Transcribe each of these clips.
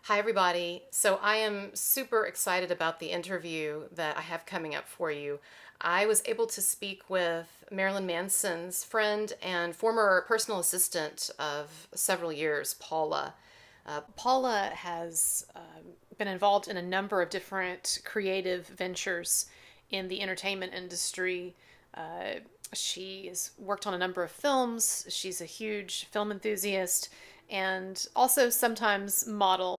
Hi, everybody. So, I am super excited about the interview that I have coming up for you. I was able to speak with Marilyn Manson's friend and former personal assistant of several years, Paula. Paula has been involved in a number of different creative ventures in the entertainment industry. Uh, she's worked on a number of films. She's a huge film enthusiast and also sometimes model.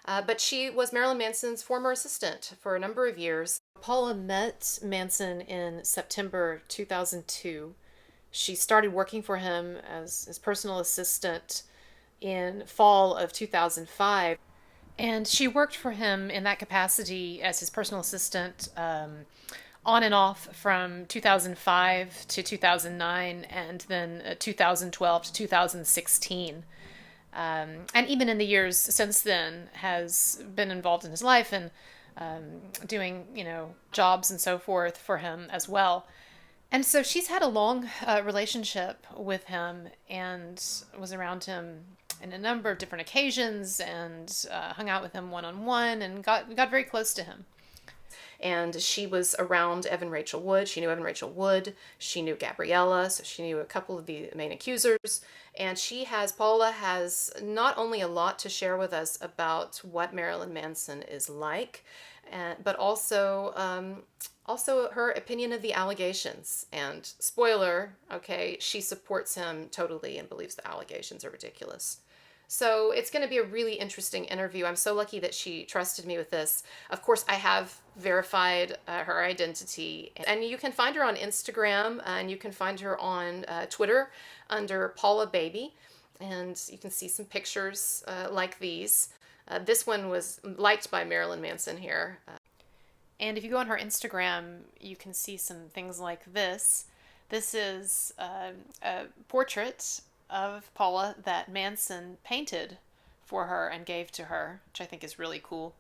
But she was Marilyn Manson's former assistant for a number of years. Paula met Manson in September 2002. She started working for him as his personal assistant in fall of 2005. And she worked for him in that capacity as his personal assistant on and off from 2005 to 2009 and then 2012 to 2016. And even in the years since then has been involved in his life and doing, jobs and so forth for him as well. And so she's had a long relationship with him and was around him in a number of different occasions and hung out with him one on one and got very close to him. And she was around Evan Rachel Wood. She knew Evan Rachel Wood. She knew Gabriella, so she knew a couple of the main accusers. And Paula has not only a lot to share with us about what Marilyn Manson is like, but also her opinion of the allegations. And spoiler, okay, she supports him totally and believes the allegations are ridiculous. So it's going to be a really interesting interview. I'm so lucky that she trusted me with this. Of course, I have verified her identity, and you can find her on Instagram, and you can find her on Twitter under Paula Baby, and you can see some pictures like these. This one was liked by Marilyn Manson here. And if you go on her Instagram, you can see some things like this. This is a portrait of Paula that Manson painted for her and gave to her, which I think is really cool.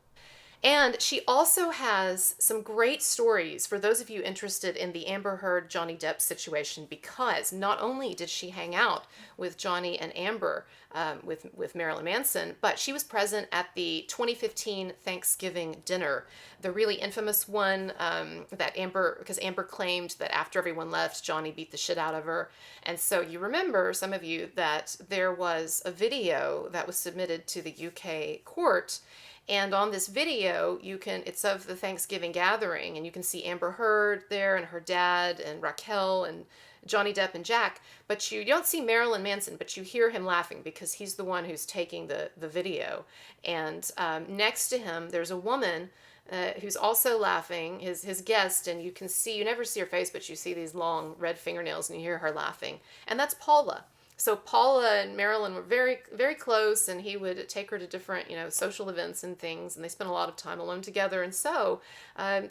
And she also has some great stories for those of you interested in the Amber Heard Johnny Depp situation, because not only did she hang out with Johnny and Amber with Marilyn Manson, but she was present at the 2015 Thanksgiving dinner, the really infamous one because Amber claimed that after everyone left, Johnny beat the shit out of her. And so you remember, some of you, that there was a video that was submitted to the UK court. And on this video, it's of the Thanksgiving gathering, and you can see Amber Heard there and her dad and Raquel and Johnny Depp and Jack, but you don't see Marilyn Manson, but you hear him laughing because he's the one who's taking the video. And next to him, there's a woman who's also laughing, his guest, and you never see her face, but you see these long red fingernails and you hear her laughing. And that's Paula. So Paula and Marilyn were very, very close, and he would take her to different, social events and things, and they spent a lot of time alone together. And so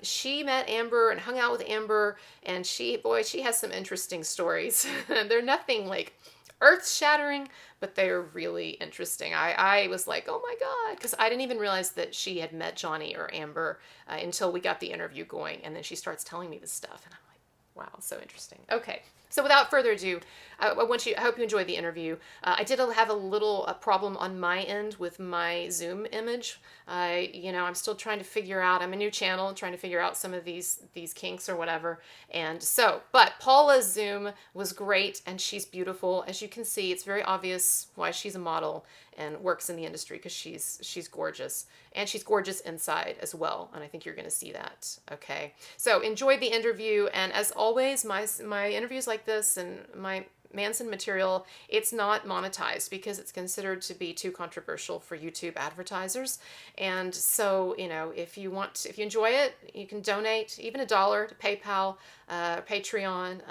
she met Amber and hung out with Amber, and she has some interesting stories. They're nothing like earth-shattering, but they are really interesting. I was like, oh my God, because I didn't even realize that she had met Johnny or Amber until we got the interview going, and then she starts telling me this stuff, and I'm like, wow, so interesting. Okay. So without further ado, I hope you enjoyed the interview. I did have a little problem on my end with my Zoom image. I'm still trying to figure out, I'm a new channel, trying to figure out some of these kinks or whatever. But Paula's Zoom was great, and she's beautiful. As you can see, it's very obvious why she's a model and works in the industry, because she's gorgeous. And she's gorgeous inside as well, and I think you're going to see that. Okay, so enjoy the interview, and as always, my interviews like this and my Manson material, it's not monetized because it's considered to be too controversial for YouTube advertisers. And so, if you enjoy it, you can donate even $1 to PayPal, Patreon.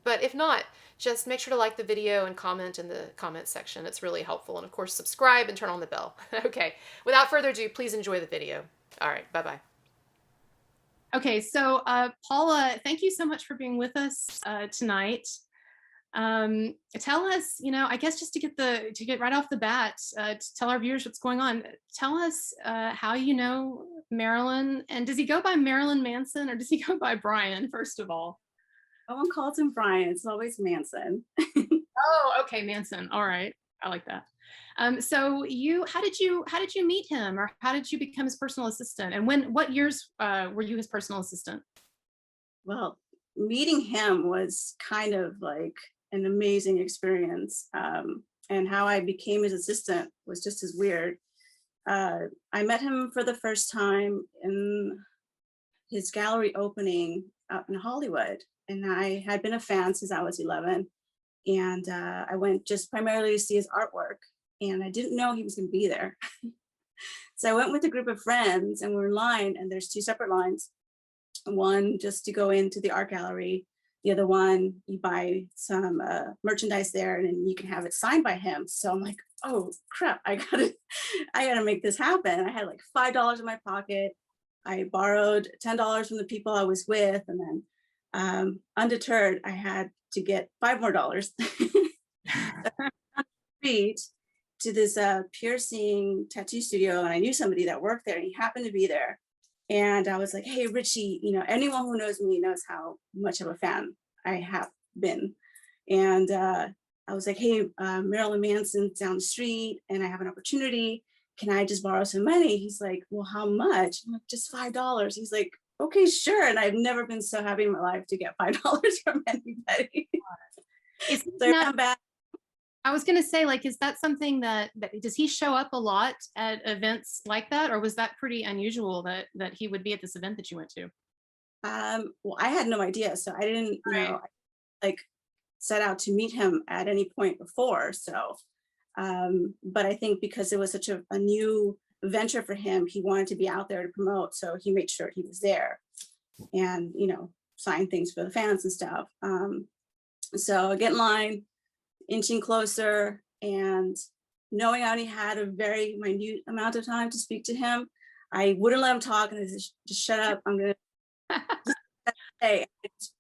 But if not, just make sure to like the video and comment in the comment section. It's really helpful. And of course, subscribe and turn on the bell. Okay, without further ado, please enjoy the video. All right, bye-bye. Okay, so Paula, thank you so much for being with us tonight. Tell us, I guess just to get right off the bat, to tell our viewers what's going on. Tell us how you know Marilyn, and does he go by Marilyn Manson or does he go by Brian, first of all? No one calls him Brian. It's always Manson. Oh, okay, Manson. All right. I like that. So how did you meet him, or how did you become his personal assistant? And what years were you his personal assistant? Well, meeting him was kind of like an amazing experience. And how I became his assistant was just as weird. I met him for the first time in his gallery opening out in Hollywood. And I had been a fan since I was 11. And I went just primarily to see his artwork. And I didn't know he was going to be there. So I went with a group of friends and we're in line, and there's two separate lines. One just to go into the art gallery. The other one, you buy some merchandise there and then you can have it signed by him. So I'm like, oh crap, I gotta make this happen. I had like $5 in my pocket. I borrowed $10 from the people I was with, and then undeterred, I had to get $5 more. Street to this piercing tattoo studio, and I knew somebody that worked there, and he happened to be there. And I was like, hey, Richie, anyone who knows me knows how much of a fan I have been. And I was like, hey, Marilyn Manson's down the street and I have an opportunity. Can I just borrow some money? He's like, well, how much? I'm like, just $5. He's like, okay, sure. And I've never been so happy in my life to get $5 from anybody. Is So I that, ran back. I was going to say, like, is that something that does he show up a lot at events like that, or was that pretty unusual that he would be at this event that you went to? Well, I had no idea. So I didn't, Right. like set out to meet him at any point before. So, but I think because it was such a new venture for him, he wanted to be out there to promote. So he made sure he was there and, sign things for the fans and stuff. So I get in line, inching closer, and knowing I only had a very minute amount of time to speak to him, I wouldn't let him talk, and I said, just shut up. I'm going to say, I just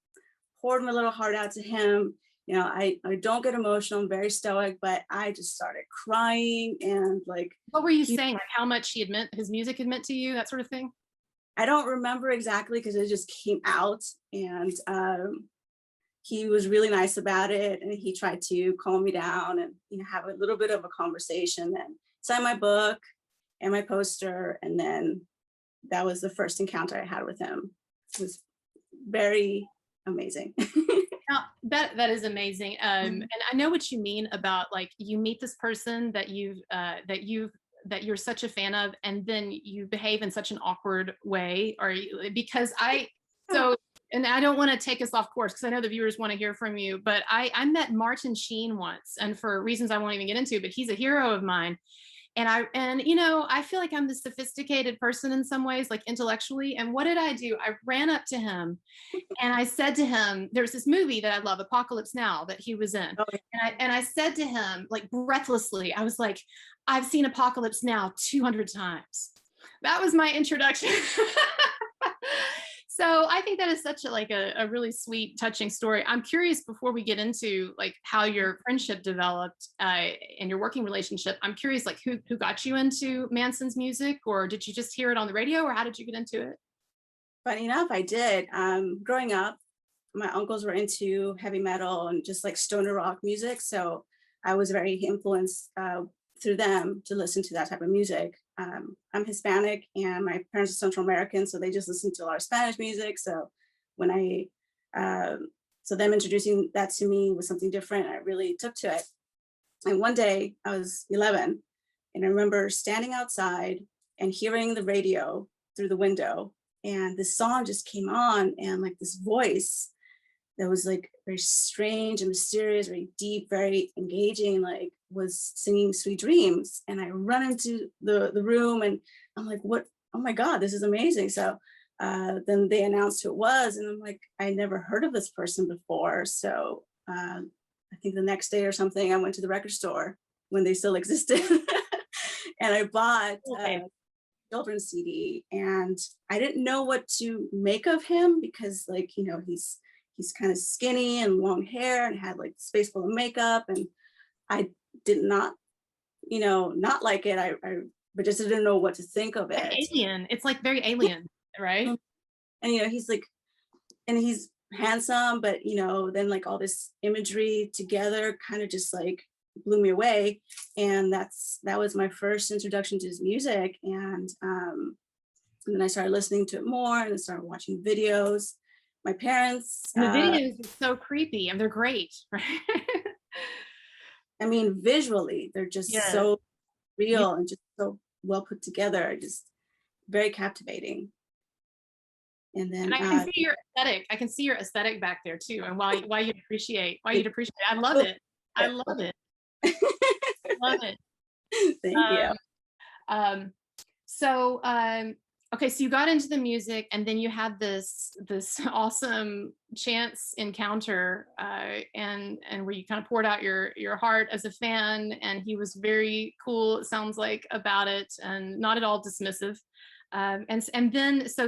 poured my little heart out to him. I don't get emotional. I'm very stoic, but I just started crying and like, What were you he, saying? Like how much his music had meant to you, that sort of thing? I don't remember exactly because it just came out. And he was really nice about it, and he tried to calm me down and have a little bit of a conversation and sign my book and my poster. And then that was the first encounter I had with him. It was very amazing. Now, that is amazing. And I know what you mean about, like, you meet this person that you're such a fan of, and then you behave in such an awkward way, or because so, and I don't want to take us off course because I know the viewers want to hear from you, but I met Martin Sheen once, and for reasons I won't even get into, but he's a hero of mine. And I feel like I'm the sophisticated person in some ways, like intellectually. And what did I do? I ran up to him and I said to him, there's this movie that I love, Apocalypse Now, that he was in. Oh, yeah. And I said to him, like, breathlessly, I was like, I've seen Apocalypse Now 200 times. That was my introduction. So I think that is such a really sweet, touching story. I'm curious, before we get into like how your friendship developed and your working relationship, I'm curious, like, who got you into Manson's music, or did you just hear it on the radio, or how did you get into it? Funny enough, I did. Growing up, my uncles were into heavy metal and just like stoner rock music. So I was very influenced through them to listen to that type of music. I'm Hispanic and my parents are Central American, so they just listen to a lot of Spanish music. So when so them introducing that to me was something different. I really took to it. And one day I was 11, and I remember standing outside and hearing the radio through the window, and this song just came on, and like this voice that was like very strange and mysterious, very deep, very engaging, like was singing Sweet Dreams. And I run into the room and I'm like, what? Oh my God, this is amazing. So then they announced who it was. And I'm like, I never heard of this person before. So I think the next day or something, I went to the record store when they still existed. And I bought Okay. children's CD, and I didn't know what to make of him because, like, he's kind of skinny and long hair and had like space full of makeup, and I did not, not like it. I but just didn't know what to think of Like it. Alien. It's like very Alien, right? And he's like, and he's handsome, but then like all this imagery together kind of just like blew me away. And that was my first introduction to his music. And then I started listening to it more, and I started watching videos. My parents, And the videos are so creepy, and they're great, right? I mean, visually, they're just Yeah. so Yeah. real and just so well put together, just very captivating. And then And I can see your aesthetic. I can see your aesthetic back there too, and why you'd appreciate. I love it. I love it. Love it. Thank you. Um, so okay, so you got into the music, and then you had this awesome chance encounter, and where you kind of poured out your heart as a fan, and he was very cool, it sounds like, about it, and not at all dismissive. And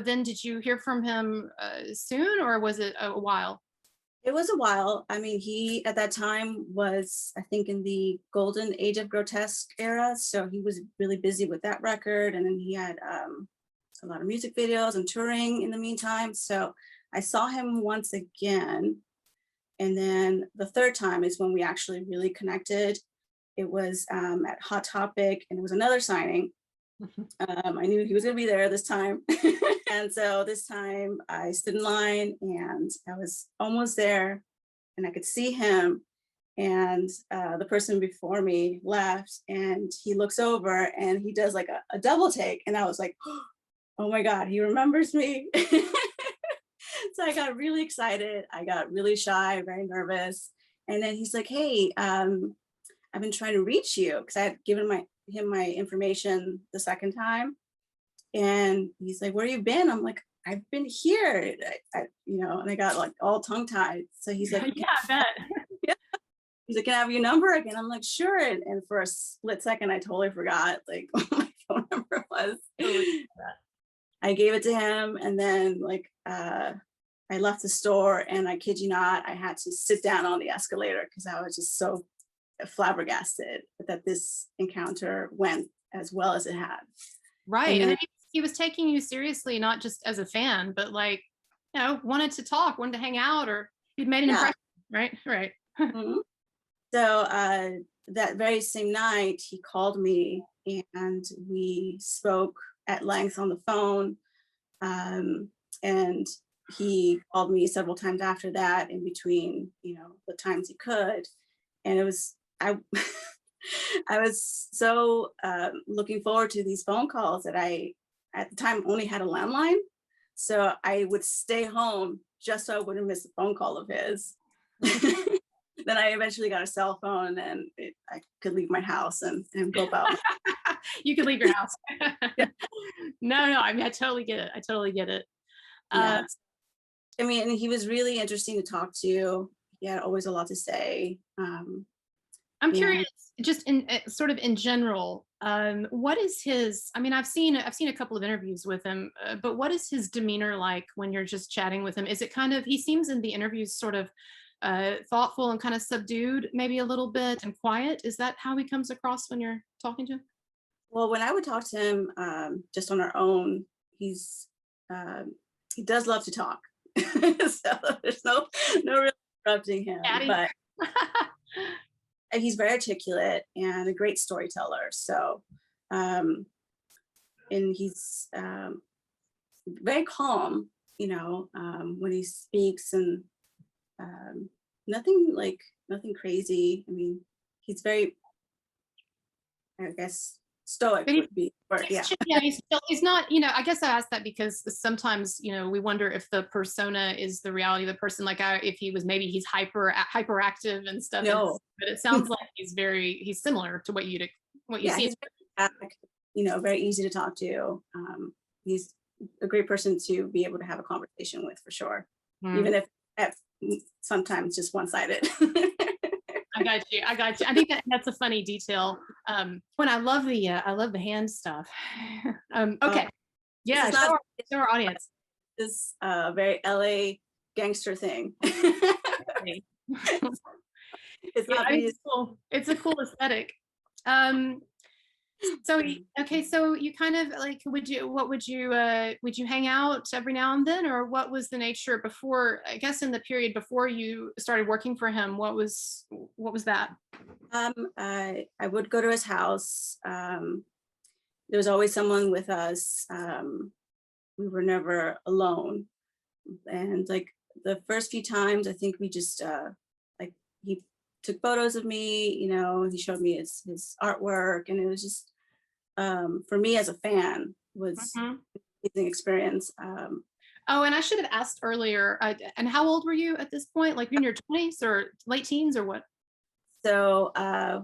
then did you hear from him soon, or was it a while? It was a while. I mean, he at that time was, I think, in the golden age of grotesque era. So he was really busy with that record. And then he had a lot of music videos and touring in the meantime. So I saw him once again. And then the third time is when we actually really connected. It was at Hot Topic, and it was another signing. I knew he was going to be there this time. And so this time I stood in line, and I was almost there, and I could see him. And the person before me left, and he looks over and he does like a double take. And I was like, oh my God, he remembers me. So I got really excited. I got really shy, very nervous. And then he's like, hey, I've been trying to reach you, because I had given him my information the second time. And he's like, where you been? I'm like, I've been here, and I got like all tongue tied. So he's like, Yeah, I bet. yeah. He's like, can I have your number again? I'm like, sure. And for a split second, I totally forgot like what my phone number was. I gave it to him, and then I left the store, and I kid you not, I had to sit down on the escalator because I was just so flabbergasted that this encounter went as well as it had. Right. And then he was taking you seriously, not just as a fan, but like, wanted to talk, wanted to hang out, or he'd made an impression, right? Right. Mm-hmm. So that very same night, he called me, and we spoke at length on the phone. And he called me several times after that, in between, the times he could. And it was, I was so looking forward to these phone calls that I, at the time, only had a landline. So I would stay home just so I wouldn't miss a phone call of his. Then I eventually got a cell phone, and I could leave my house and go about. You could leave your house. Yeah. No, I mean, I totally get it. I totally get it. Yeah. I mean, and he was really interesting to talk to. He had always a lot to say. I'm curious, just in sort of in general, what is his? I mean, I've seen a couple of interviews with him, but what is his demeanor like when you're just chatting with him? Is it kind of, he seems in the interviews sort of thoughtful and kind of subdued, maybe a little bit, and quiet? Is that how he comes across when you're talking to him? Well, when I would talk to him just on our own, he does love to talk. So there's no really interrupting him. Daddy. But he's very articulate and a great storyteller. So, and he's very calm, when he speaks, and nothing crazy. I mean, he's very, I guess, stoic would be the word. Yeah, he's not, I guess I asked that because sometimes, we wonder if the persona is the reality of the person, like if he's hyperactive and stuff. No. But it sounds like he's similar to what you see. He's very, very easy to talk to. He's a great person to be able to have a conversation with, for sure. Even if sometimes just one-sided. I got you. I think that's a funny detail. When I love the hand stuff. Okay. Yeah. Show our audience. This very LA gangster thing. It's not. It's cool. It's a cool aesthetic. So okay, so you kind of like, would you hang out every now and then, or what was the nature before, I guess in the period before you started working for him, what was that? I would go to his house. There was always someone with us. We were never alone. And like the first few times, I think we just like he took photos of me. He showed me his artwork, and it was just for me as a fan was Mhm. an amazing experience. Oh, and I should have asked earlier, and how old were you at this point? Like in your 20s or late teens or what? So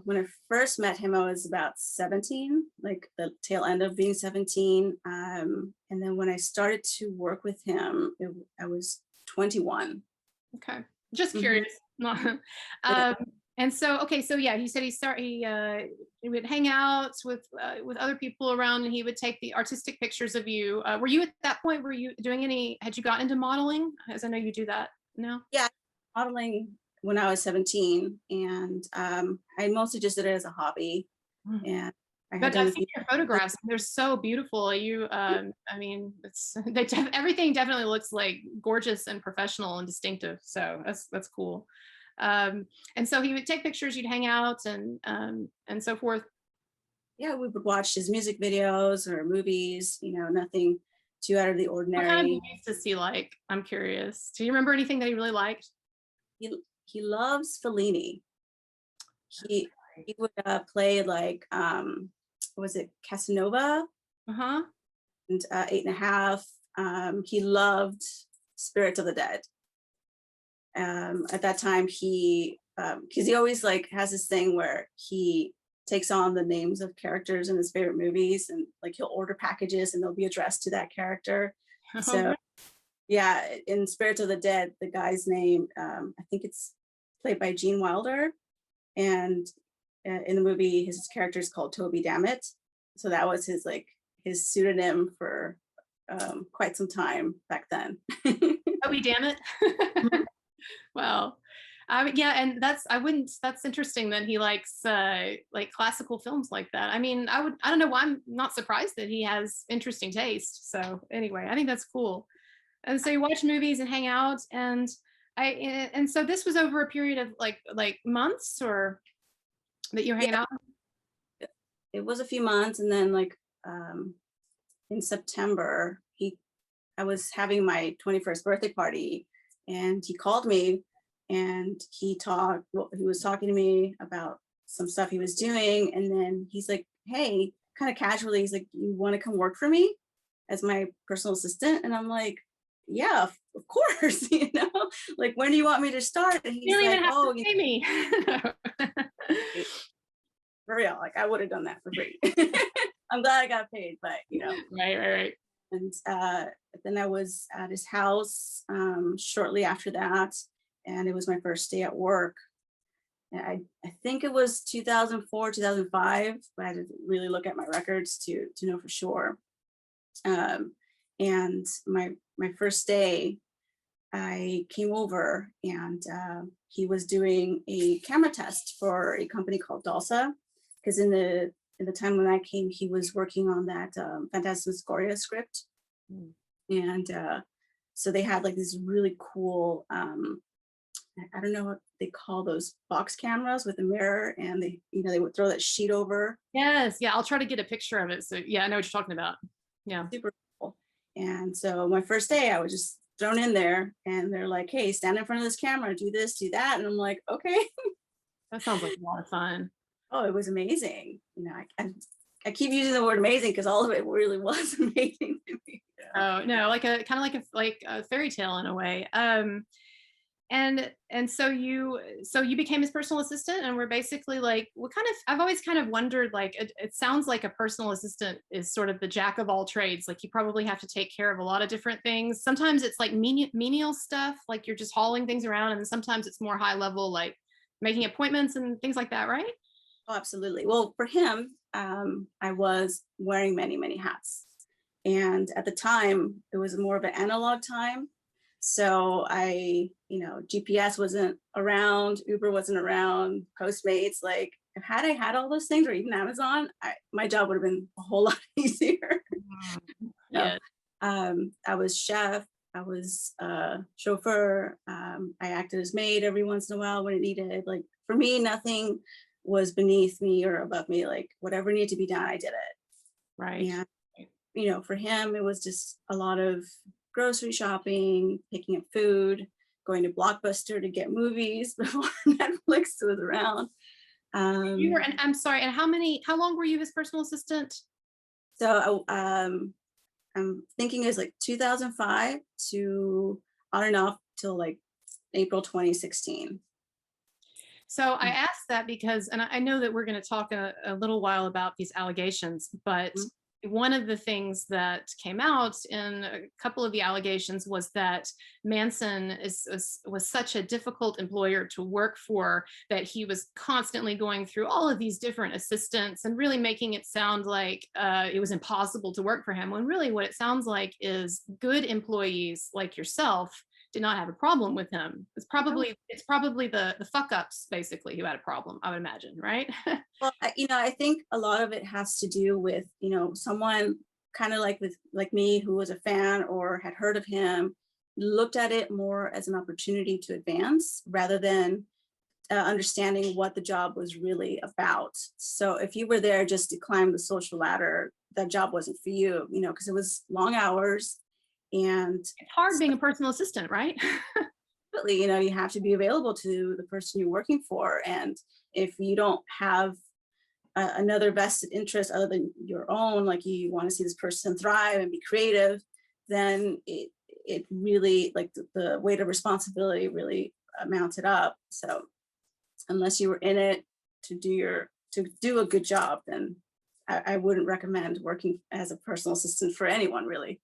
when I first met him, I was about 17, like the tail end of being 17. And then when I started to work with him, I was 21. Okay, just Mhm. curious. No. Yeah, um, and so, okay, so yeah, he said he would hang out with other people around, and he would take the artistic pictures of you. Were you at that point? Were you doing any? Had you got into modeling? As I know you do that now. yeah, modeling when I was 17, and I mostly just did it as a hobby. Mm. And I had But done I've a seen few. your photographs. They're so beautiful. I mean, it's everything definitely looks like gorgeous and professional and distinctive. So that's cool. And so he would take pictures. You'd hang out and so forth. Yeah, we would watch his music videos or movies. Nothing too out of the What kind of ordinary. movies does he like? I'm curious. Do you remember anything that he really liked? He loves Fellini. He would play like was it Casanova Uh-huh. and Eight and a Half. He loved Spirit of the Dead. At that time, he because he always like has this thing where he takes on the names of characters in his favorite movies, and like he'll order packages and they'll be addressed to that character. So yeah, in Spirit of the Dead, the guy's name I think it's played by Gene Wilder, and in the movie his character is called Toby Dammit. So that was his pseudonym for quite some time back then. Oh, we damn it. Well, yeah, and that's interesting that he likes like classical films like that. I mean, I don't know why I'm not surprised that he has interesting taste. So anyway, I think that's cool. And so you watch movies and hang out, and so this was over a period of like months or that you're hanging Yeah, out. it was a few months, and then like in September, I was having my 21st birthday party, and he called me, and he was talking to me about some stuff he was doing, and then he's like, hey, kind of casually, he's like, you want to come work for me as my personal assistant? And I'm like, yeah, of course. Like, when do you want me to start? And You he's don't like, even have to oh, pay me. for real, like I would have done that for free. I'm glad I got paid, but Right. and then I was at his house shortly after that, and it was my first day at work. And I think it was 2004, 2005, but I had to really look at my records to know for sure. Um, and my first day, I came over, and he was doing a camera test for a company called Dalsa, because in the time when I came, he was working on that Phantasmagoria script. Mm. And so they had like this really cool I don't know what they call those box cameras with a mirror, and they would throw that sheet over. Yes, yeah, I'll try to get a picture of it. So yeah, I know what you're talking about. Yeah. Super cool. And so my first day, I was just thrown in there, and they're like, hey, stand in front of this camera, do this, do that. And I'm like, okay. That sounds like a lot of fun. Oh, it was amazing. I keep using the word amazing because all of it really was amazing to me. Oh no, like a kind of like a fairy tale in a way. And so you became his personal assistant, and we're basically like, what kind of, I've always kind of wondered, like it sounds like a personal assistant is sort of the jack of all trades. Like you probably have to take care of a lot of different things. Sometimes it's like menial stuff, like you're just hauling things around, and sometimes it's more high level, like making appointments and things like that, right? Oh, absolutely. Well, for him, I was wearing many, many hats. And at the time, it was more of an analog time. So GPS wasn't around, Uber wasn't around, Postmates, like if had I had all those things, or even Amazon, my job would have been a whole lot easier. So, Yeah. I was chef, I was chauffeur, I acted as maid every once in a while when it needed. Like for me, nothing was beneath me or above me. Like whatever needed to be done, I did it. Right. And for him, it was just a lot of grocery shopping, picking up food, going to Blockbuster to get movies before Netflix was around. You were, Um, and I'm sorry, and how long were you his personal assistant? so I'm thinking it's like 2005 to on and off till like April 2016. So I asked that because, and I know that we're going to talk a little while about these allegations, but Mhm. one of the things that came out in a couple of the allegations was that Manson was such a difficult employer to work for, that he was constantly going through all of these different assistants and really making it sound like it was impossible to work for him, when really what it sounds like is good employees like yourself did not have a problem with him. It's probably the fuck ups basically who had a problem, I would imagine, right? Well, I think a lot of it has to do with, someone kind of like me who was a fan or had heard of him, looked at it more as an opportunity to advance rather than understanding what the job was really about. So if you were there just to climb the social ladder, that job wasn't for you, because it was long hours and It's hard being a personal assistant, right? really, you have to be available to the person you're working for. And if you don't have another vested interest other than your own, like you want to see this person thrive and be creative, then it really, like the weight of responsibility really mounted up. So unless you were in it to do a good job, then I wouldn't recommend working as a personal assistant for anyone, really.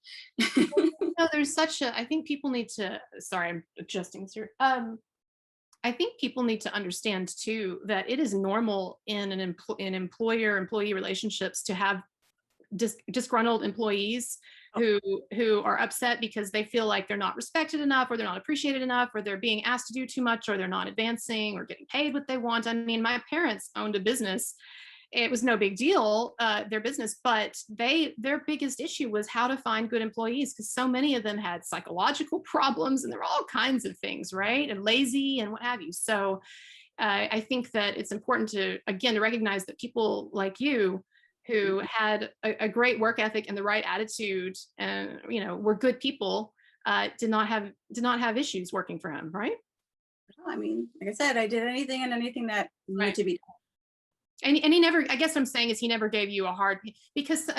No, there's such a, I think people need to, sorry, I'm adjusting this here. I think people need to understand too that it is normal in in employer-employee relationships to have disgruntled employees who are upset because they feel like they're not respected enough, or they're not appreciated enough, or they're being asked to do too much, or they're not advancing or getting paid what they want. I mean, my parents owned a business. It was no big deal, their business, but their biggest issue was how to find good employees, because so many of them had psychological problems and there were all kinds of things, right? And lazy and what have you. So I think that it's important to, again, to recognize that people like you who had a great work ethic and the right attitude and, were good people, did not have issues working for him, right? I mean, like I said, I did anything and anything that needed Right. to be And he never, I guess what I'm saying is he never gave you a hard, because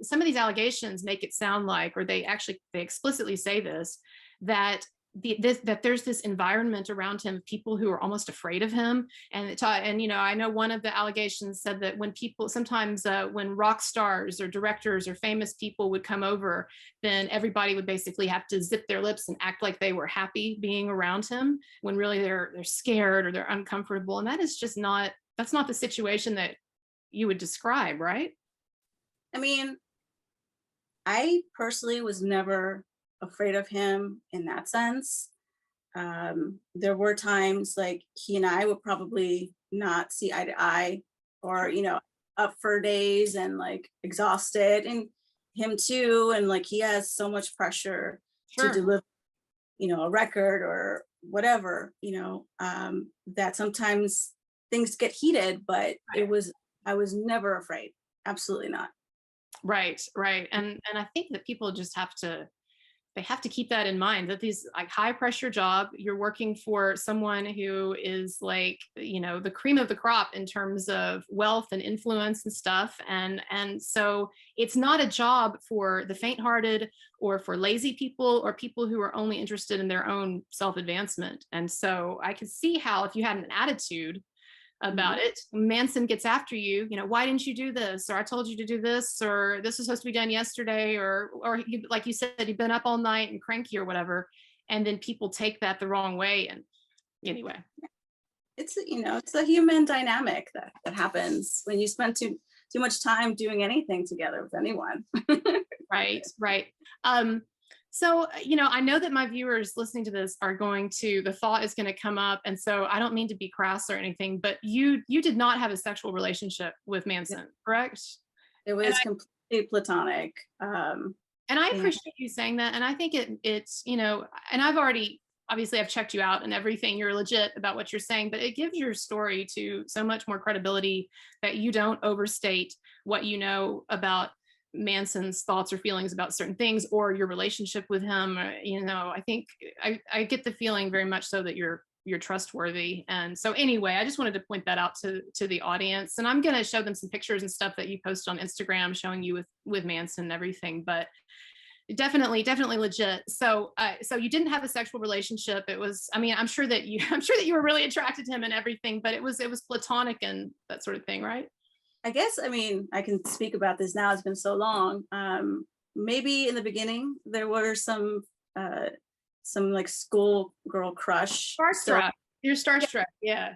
some of these allegations make it sound like, or they explicitly say this, that that there's this environment around him of people who are almost afraid of him. And I know one of the allegations said that when people sometimes when rock stars or directors or famous people would come over, then everybody would basically have to zip their lips and act like they were happy being around him, when really they're scared or they're uncomfortable. And that is just not, that's not the situation that you would describe, right? I mean, I personally was never afraid of him in that sense. There were times like he and I would probably not see eye to eye, or, up for days and like exhausted, and him too. And like he has so much pressure to Sure. deliver, a record or whatever, that sometimes things get heated, but I was never afraid. Absolutely not. Right, right. And I think that people just have to, they have to keep that in mind, that these like high pressure job, you're working for someone who is like, the cream of the crop in terms of wealth and influence and stuff. And so it's not a job for the faint hearted or for lazy people or people who are only interested in their own self advancement. And so I could see how if you had an attitude about it, Manson gets after you, why didn't you do this, or I told you to do this, or this was supposed to be done yesterday, or you, like you said, you've been up all night and cranky or whatever, and then people take that the wrong way. And anyway, it's a human dynamic that happens when you spend too much time doing anything together with anyone. right. So, I know that my viewers listening to this are the thought is going to come up. And so I don't mean to be crass or anything, but you did not have a sexual relationship with Manson, correct? It And was completely platonic. And I And appreciate you saying that. And I think it's, and obviously I've checked you out and everything. You're legit about what you're saying, but it gives your story to so much more credibility that you don't overstate what you know about Manson's thoughts or feelings about certain things or your relationship with him. I think I get the feeling very much so that you're trustworthy. And so anyway, I just wanted to point that out to the audience. And I'm going to show them some pictures and stuff that you post on Instagram showing you with Manson and everything. But definitely legit. So you didn't have a sexual relationship. It was, I'm sure that you were really attracted to him and everything, but it was platonic and that sort of thing, right? I guess, I can speak about this now. It's been so long. Maybe in the beginning there were some like school girl crush. Starstruck. You're starstruck, yeah.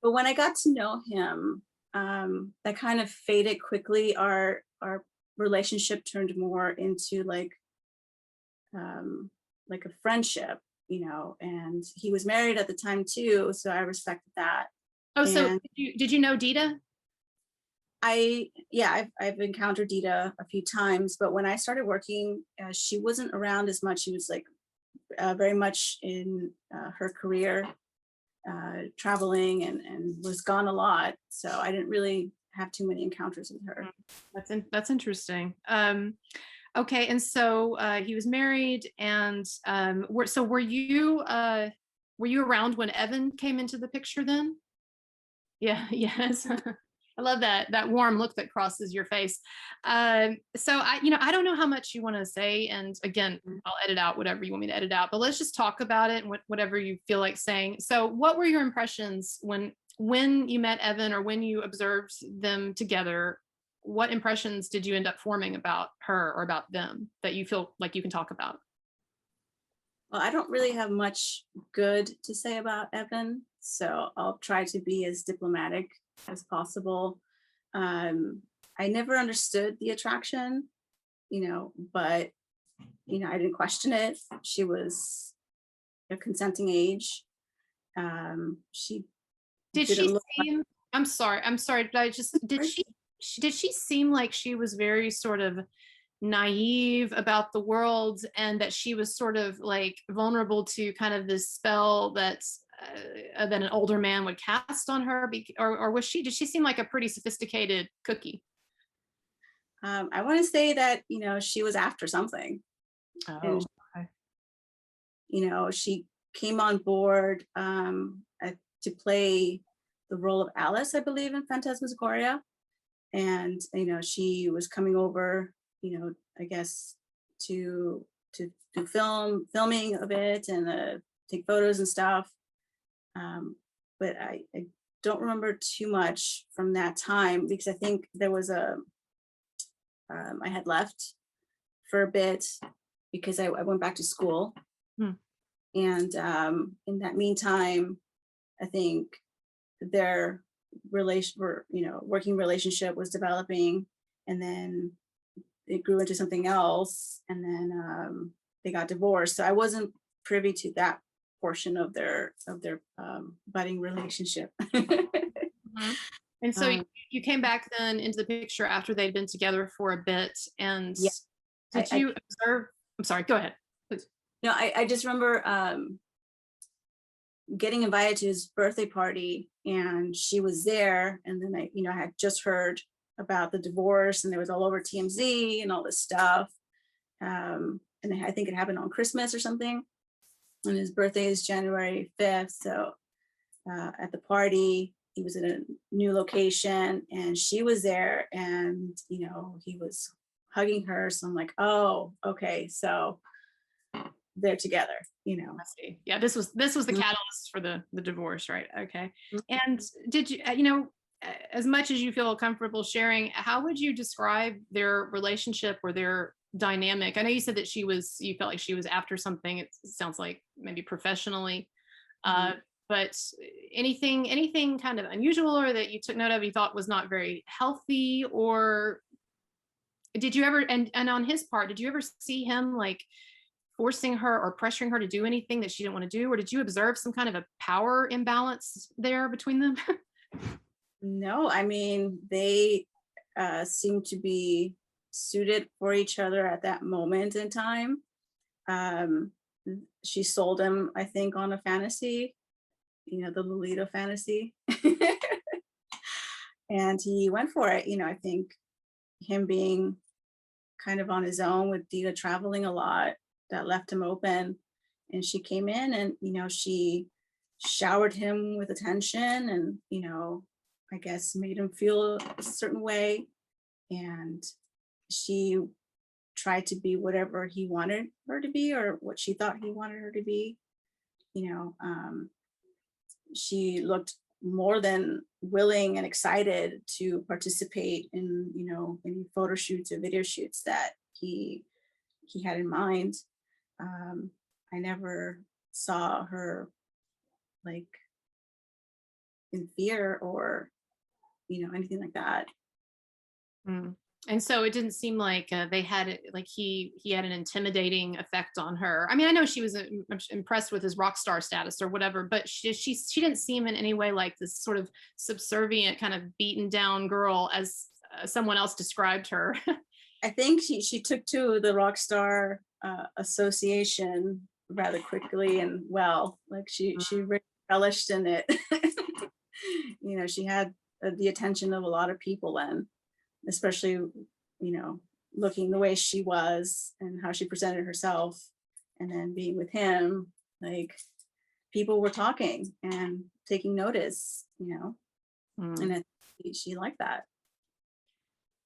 But when I got to know him, that kind of faded quickly. Our relationship turned more into like a friendship, and he was married at the time too, so I respected that. Oh, so did you know Dita? I've encountered Dita a few times, but when I started working, she wasn't around as much. She was like very much in her career, traveling and was gone a lot. So I didn't really have too many encounters with her. That's interesting. Okay, and so he was married, and were you around when Evan came into the picture then? Yeah, yes. I love that warm look that crosses your face. So I don't know how much you want to say, and again, I'll edit out whatever you want me to edit out. But let's just talk about it and whatever you feel like saying. So, what were your impressions when you met Evan or when you observed them together? What impressions did you end up forming about her or about them that you feel like you can talk about? Well, I don't really have much good to say about Evan, so I'll try to be as diplomatic as possible. I never understood the attraction, but I didn't question it. She was a consenting age. She did didn't she look seem? I'm sorry. Did she seem like she was very sort of naive about the world, and that she was sort of like vulnerable to kind of this spell that an older man would cast on her, or did she seem like a pretty sophisticated cookie? I want to say that she was after something. Oh, And, she came on board to play the role of Alice, I believe, in Phantasmagoria, and she was coming over, I guess to do filming of it and take photos and stuff. But I don't remember too much from that time, because I think there was I had left for a bit because I went back to school. And in that meantime, I think their working relationship was developing, and then it grew into something else, and then they got divorced. So I wasn't privy to that portion of their budding relationship. And so you came back then into the picture after they'd been together for a bit, and did you observe? I'm sorry, go ahead, please. No, I just remember getting invited to his birthday party, and she was there, and then I had just heard about the divorce, and it was all over TMZ and all this stuff. And I think it happened on Christmas or something, and his birthday is January 5th. So at the party, he was in a new location, and she was there, and he was hugging her. So I'm like, oh, okay, so they're together. I see. Yeah, this was the catalyst for the divorce, right? Okay. And did you as much as you feel comfortable sharing, how would you describe their relationship or their dynamic? I know you said that you felt like she was after something. It sounds like maybe professionally, but anything kind of unusual or that you took note of you thought was not very healthy? Or did you ever, and on his part, did you ever see him like forcing her or pressuring her to do anything that she didn't want to do? Or did you observe some kind of a power imbalance there between them? No, I mean, they seem to be suited for each other at that moment in time. Um, she sold him, I think, on a fantasy, the Lolita fantasy. And he went for it. I think him being kind of on his own with Dita traveling a lot, that left him open. And she came in and, she showered him with attention and, I guess made him feel a certain way. And she tried to be whatever he wanted her to be or what she thought he wanted her to be. She looked more than willing and excited to participate in, any photo shoots or video shoots that he had in mind. I never saw her like in fear or, anything like that. Mm. And so it didn't seem like they had it, like he had an intimidating effect on her. I mean, I know she was impressed with his rock star status or whatever, but she didn't seem in any way like this sort of subservient kind of beaten down girl as someone else described her. I think she took to the rock star association rather quickly and well. Like she relished in it. She had the attention of a lot of people then, especially looking the way she was and how she presented herself, and then being with him, like people were talking and taking notice, and she liked that.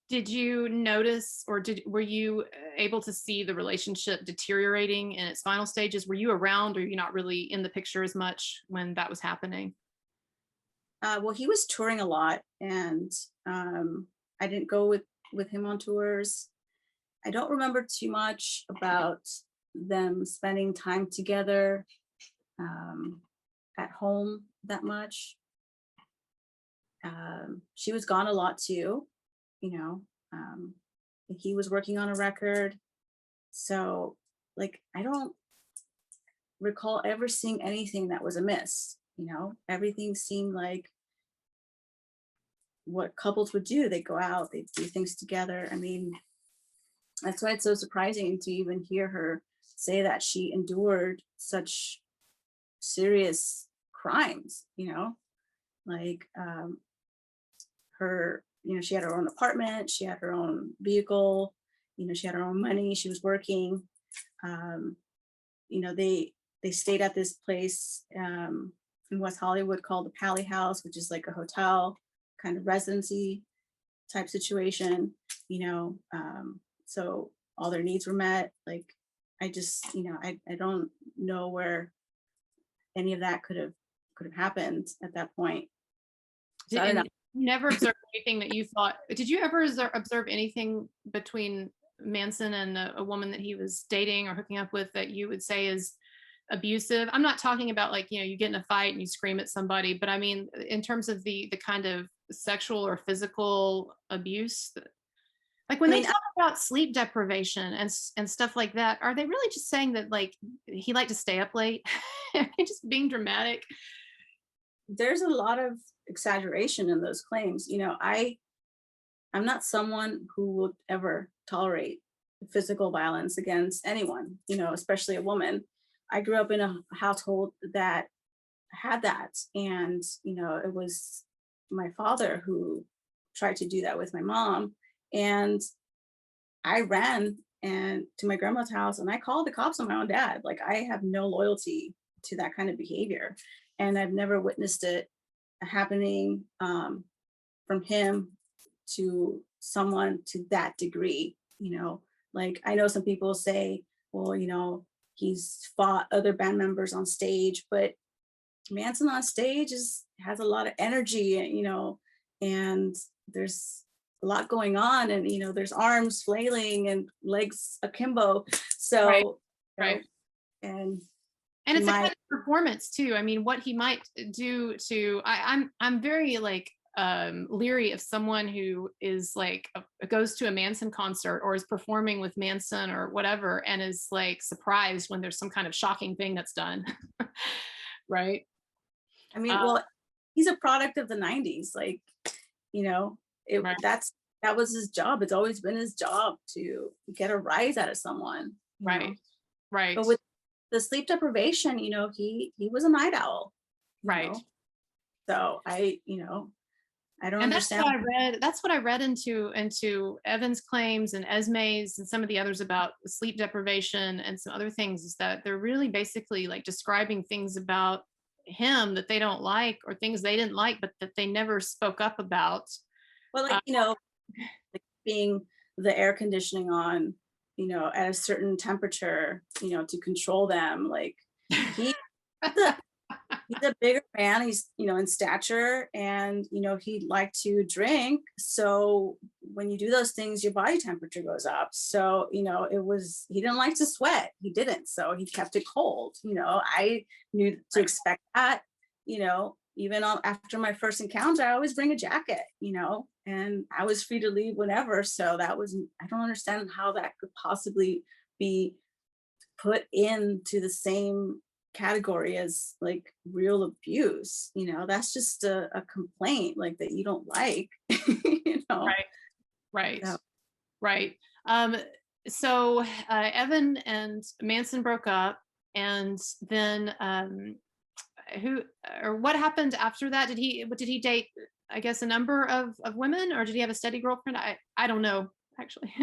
Did you notice, or were you able to see the relationship deteriorating in its final stages? Were you around, or are you not really in the picture as much when that was happening? Well, he was touring a lot, and I didn't go with him on tours. I don't remember too much about them spending time together at home that much. She was gone a lot too, he was working on a record. So like, I don't recall ever seeing anything that was amiss, everything seemed like what couples would do. They go out, they do things together. I mean, that's why it's so surprising to even hear her say that she endured such serious crimes, like her, she had her own apartment, she had her own vehicle, she had her own money, she was working. They stayed at this place in West Hollywood called the Pally House, which is like a hotel kind of residency type situation, so all their needs were met. Like, I just, I don't know where any of that could have happened at that point. So I don't know. You never observed anything that you thought, did you ever observe anything between Manson and a woman that he was dating or hooking up with that you would say is abusive? I'm not talking about like, you get in a fight and you scream at somebody, but I mean, in terms of the kind of sexual or physical abuse, like when they talk about sleep deprivation and stuff like that, are they really just saying that like he liked to stay up late? Just being dramatic? There's a lot of exaggeration in those claims. I'm not someone who would ever tolerate physical violence against anyone, especially a woman. I grew up in a household that had that. And, it was my father who tried to do that with my mom. And I ran to my grandma's house and I called the cops on my own dad. Like, I have no loyalty to that kind of behavior. And I've never witnessed it happening from him to someone to that degree. Like, I know some people say, well, he's fought other band members on stage, but Manson on stage has a lot of energy, and there's a lot going on, and there's arms flailing and legs akimbo. So right. And it's a kind of performance too. I mean, what he might do to, I'm very like leery of someone who is like goes to a Manson concert or is performing with Manson or whatever and is like surprised when there's some kind of shocking thing that's done. Right. I mean, well, he's a product of the 90s. Like, you know, Right. that was his job. It's always been his job to get a rise out of someone. Right. Know? Right. But with the sleep deprivation, he was a night owl. Right. Know? So I don't And understand. that's what I read into Evan's claims and Esme's and some of the others about sleep deprivation and some other things, is that they're really basically like describing things about him that they don't like, or things they didn't like but that they never spoke up about. Well, like, like being the air conditioning on, at a certain temperature, to control them. Like he he's a bigger man. He's, in stature, and, he'd like to drink. So when you do those things, your body temperature goes up. So, he didn't like to sweat. He didn't. So he kept it cold. I knew to expect that, even after my first encounter, I always bring a jacket, and I was free to leave whenever. So I don't understand how that could possibly be put into the same category as like real abuse. That's just a complaint like that you don't like. Right. So. Right. So Evan and Manson broke up, and then what happened after that? Did he date, I guess, a number of women, or did he have a steady girlfriend? I don't know, actually.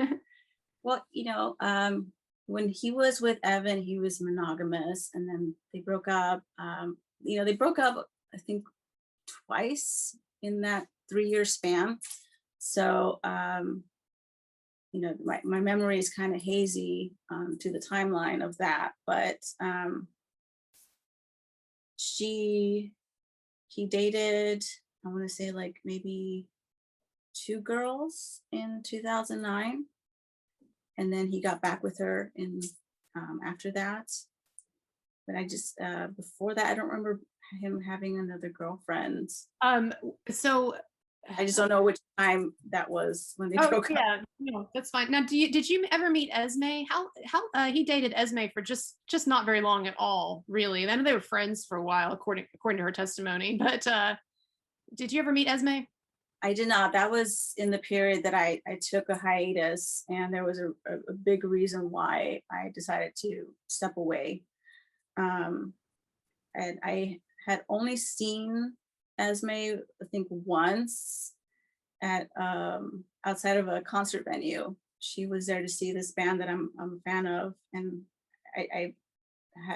Well, when he was with Evan, he was monogamous, and then they broke up. They broke up, I think, twice in that 3-year span. So, my memory is kind of hazy to the timeline of that, but he dated, I want to say, like maybe 2 girls in 2009. And then he got back with her in after that. But I just before that, I don't remember him having another girlfriend. So I just don't know which time that was when they broke up. Yeah, no, that's fine. Now, did you ever meet Esme? How he dated Esme for just not very long at all, really. I know they were friends for a while, according to her testimony. But did you ever meet Esme? I did not. That was in the period that I took a hiatus, and there was a big reason why I decided to step away. And I had only seen Esme, I think, once at outside of a concert venue. She was there to see this band that I'm a fan of, and I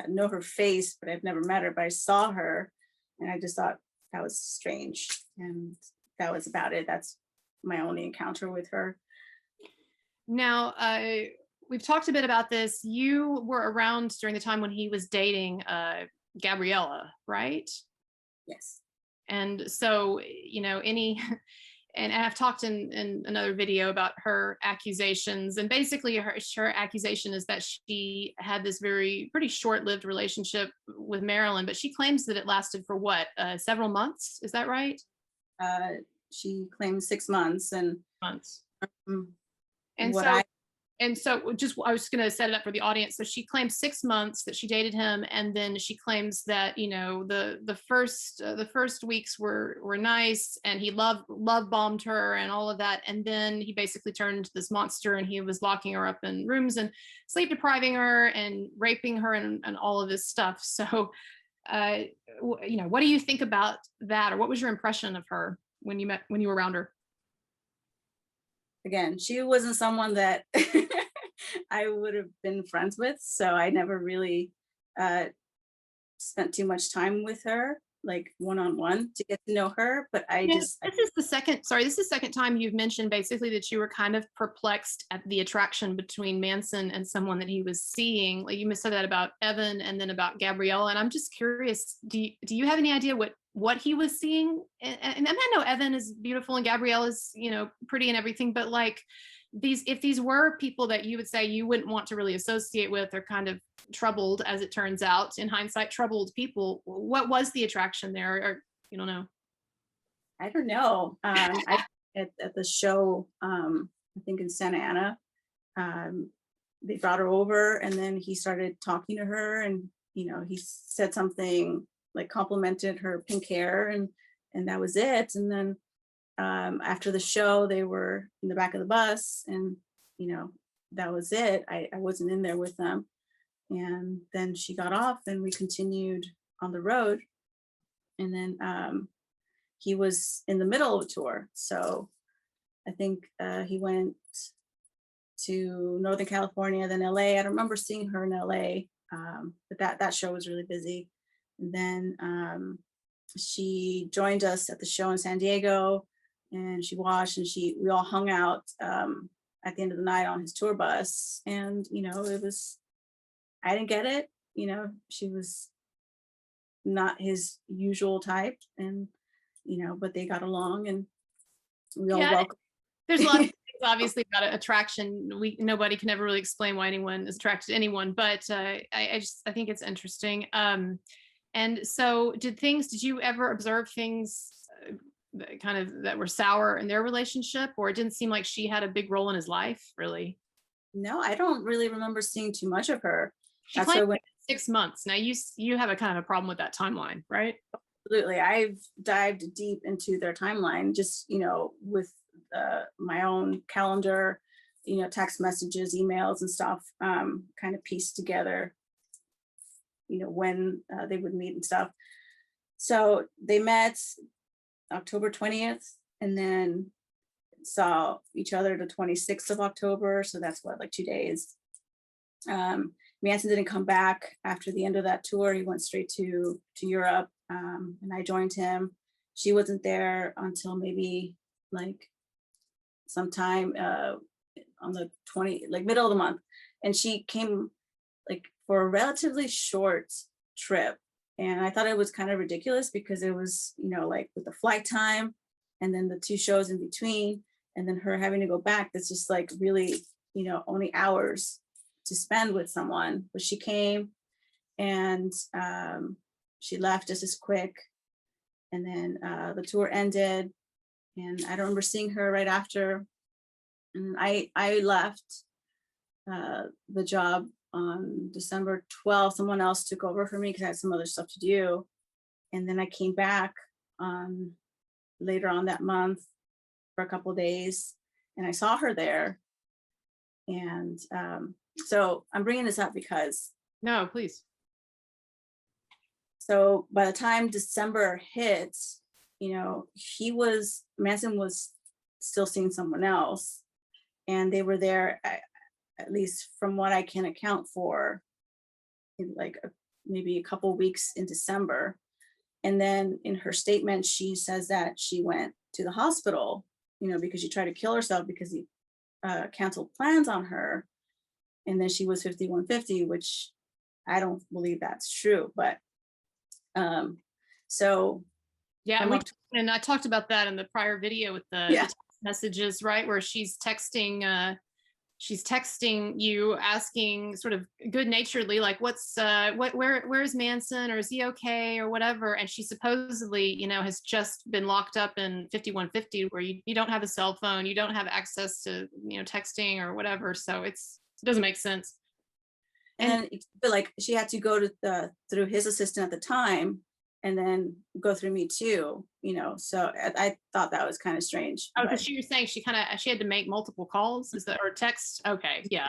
know her face, but I've never met her. But I saw her, and I just thought that was strange, and that was about it. That's my only encounter with her. Now, we've talked a bit about this. You were around during the time when he was dating Gabriella, right? Yes. And so, and I've talked in another video about her accusations, and basically her accusation is that she had this pretty short-lived relationship with Marilyn, but she claims that it lasted for several months. Is that right? She claimed 6 months, and just I was going to set it up for the audience. So she claims 6 months that she dated him, and then she claims that the first weeks were nice, and he love bombed her and all of that, and then he basically turned into this monster, and he was locking her up in rooms and sleep depriving her and raping her and all of this stuff. So, what do you think about that, or what was your impression of her when you were around her? Again, she wasn't someone that I would have been friends with, so I never really spent too much time with her, like one-on-one, to get to know her. But this is the second time you've mentioned basically that you were kind of perplexed at the attraction between Manson and someone that he was seeing. Like you said that about Evan and then about Gabriella, and I'm just curious, do you have any idea what he was seeing? And I know Evan is beautiful and Gabriella's, pretty and everything, but like if these were people that you would say you wouldn't want to really associate with, or kind of troubled, as it turns out, in hindsight, troubled people, what was the attraction there? Or you don't know? I don't know. I at the show, I think in Santa Ana, um, they brought her over, and then he started talking to her, and he said something like complimented her pink hair, and that was it. And then after the show, they were in the back of the bus, and you know that was it. I wasn't in there with them, and then she got off, and we continued on the road, and then he was in the middle of a tour, so I think he went to Northern California, then LA. I don't remember seeing her in LA, but that show was really busy. And then she joined us at the show in San Diego, and she watched, and we all hung out at the end of the night on his tour bus. And it was, I didn't get it. She was not his usual type, and but they got along, and we all Yeah, welcome. there's lots of things obviously about attraction. Nobody can ever really explain why anyone is attracted to anyone, but I think it's interesting. And so did you ever observe things that were sour in their relationship, or it didn't seem like she had a big role in his life, really? No, I don't really remember seeing too much of her. She That's claimed why 6 months. Now you have a kind of a problem with that timeline, right? absolutely, I've dived deep into their timeline, just with my own calendar, text messages, emails, and stuff, kind of pieced together, when they would meet and stuff. So they met October 20th, and then saw each other the 26th of October. So that's what, like 2 days. Manson didn't come back after the end of that tour. He went straight to Europe, and I joined him. She wasn't there until maybe like sometime on the middle of the month, and she came like for a relatively short trip. And I thought it was kind of ridiculous because it was like with the flight time, and then the 2 shows in between, and then her having to go back. That's just like really only hours to spend with someone. But she came, and she left just as quick, and then the tour ended, and I don't remember seeing her right after. And I left the job on December 12th. Someone else took over for me because I had some other stuff to do. And then I came back later on that month for a couple of days, and I saw her there. And so I'm bringing this up because No, please. so by the time December hit, Manson was still seeing someone else, and they were there, at least from what I can account for, in like maybe a couple weeks in December. And then in her statement, she says that she went to the hospital, because she tried to kill herself because he canceled plans on her. And then she was 5150, which I don't believe that's true. But so Yeah, I'm and I talked about that in the prior video with the text messages, right, where she's texting you, asking sort of good naturedly, like, where's Manson, or is he okay, or whatever. And she supposedly has just been locked up in 5150, where you don't have a cell phone, you don't have access to texting or whatever. So it doesn't make sense. And but like she had to go to through his assistant at the time, and then go through me too, so I thought that was kind of strange. Oh, because you're saying she had to make multiple calls, is that, or text? Okay, yeah.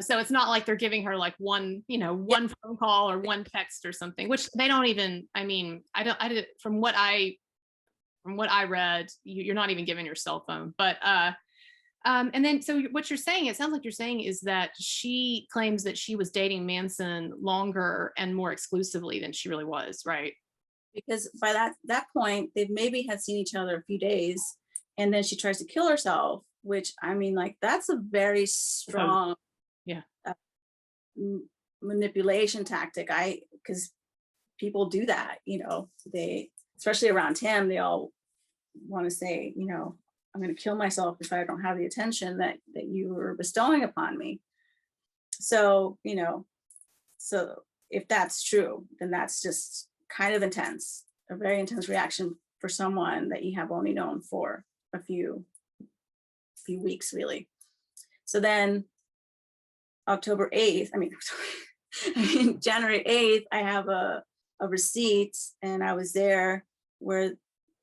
So it's not like they're giving her like one phone call or one text or something, which they don't even. I mean, I did from what I read, you're not even given your cell phone. But and then so what you're saying, it sounds like you're saying, is that she claims that she was dating Manson longer and more exclusively than she really was, right? Because by that point, they maybe had seen each other a few days, and then she tries to kill herself, which I mean, like, that's a very strong manipulation tactic. Because people do that, they, especially around him, they all want to say, I'm going to kill myself if I don't have the attention that you were bestowing upon me. So, so if that's true, then that's just kind of intense, a very intense reaction for someone that you have only known for a few weeks, really. So then October 8th, January 8th, I have a receipt, and I was there where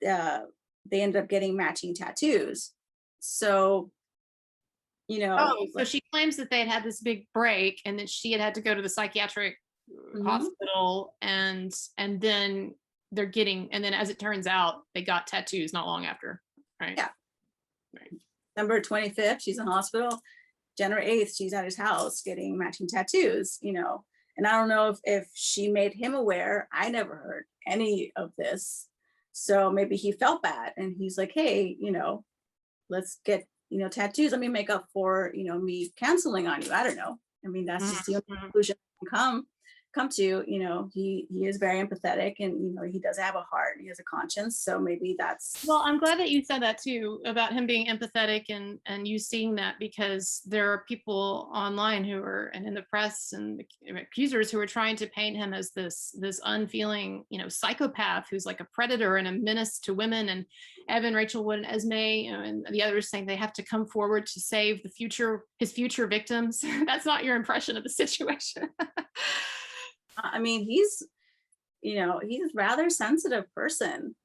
they ended up getting matching tattoos. So, Oh, so like, she claims that they had this big break and that she had to go to the psychiatric mhm. hospital, and then and then as it turns out, they got tattoos not long after, right? Yeah. Right. December 25th, she's in hospital. January 8th, she's at his house getting matching tattoos, And I don't know if she made him aware. I never heard any of this. So maybe he felt bad and he's like, hey, let's get, tattoos. Let me make up for, me canceling on you. I don't know. That's just the only Mhm. conclusion I can come to. He is very empathetic, and he does have a heart. He has a conscience. So maybe that's. Well, I'm glad that you said that too, about him being empathetic, and you seeing that, because there are people online who are, and in the press, and accusers who are trying to paint him as this unfeeling, psychopath who's like a predator and a menace to women. And Evan, Rachel Wood, and Esme, and the others saying they have to come forward to save his future victims. That's not your impression of the situation. He's he's a rather sensitive person.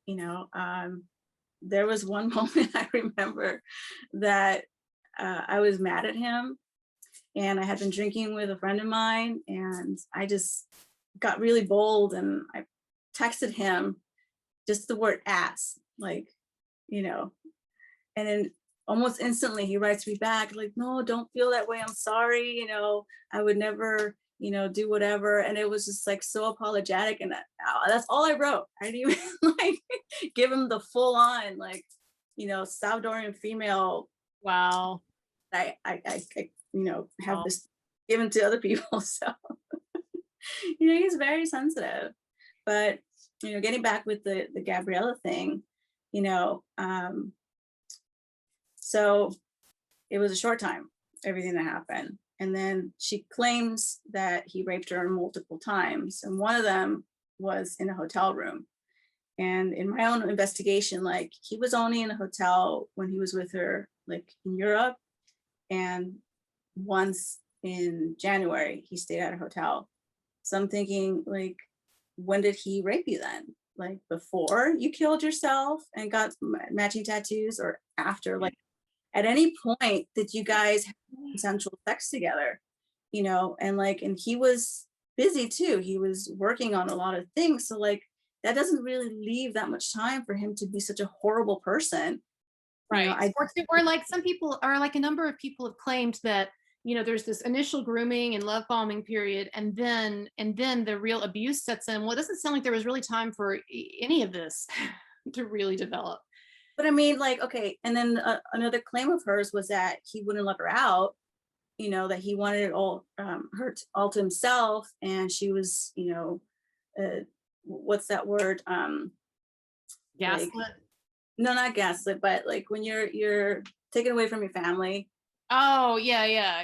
There was one moment I remember that I was mad at him, and I had been drinking with a friend of mine, and I just got really bold, and I texted him just the word ass, and then almost instantly he writes me back like, no, don't feel that way. I'm sorry. I would never, do whatever. And it was just like so apologetic. And that's all I wrote. I didn't even like give him the full on, like, Salvadorian female. Wow. I have Wow. this given to other people. So, he's very sensitive. But, getting back with the Gabriella thing, so it was a short time, everything that happened. And then she claims that he raped her multiple times. And one of them was in a hotel room. And in my own investigation, like, he was only in a hotel when he was with her, like, in Europe. And once in January, he stayed at a hotel. So I'm thinking, like, when did he rape you then? Like, before you killed yourself and got matching tattoos, or after? Like, at any point did you guys have consensual sex together? And he was busy too. He was working on a lot of things. So, like, that doesn't really leave that much time for him to be such a horrible person. Right. Or like some people, or like a number of people have claimed that, there's this initial grooming and love bombing period, and then the real abuse sets in. Well, it doesn't sound like there was really time for any of this to really develop. But like, okay. And then another claim of hers was that he wouldn't let her out, that he wanted it all, her all to himself. And she was, what's that word? Gaslit. Like, no, not gaslit, but like when you're taken away from your family. Oh, yeah.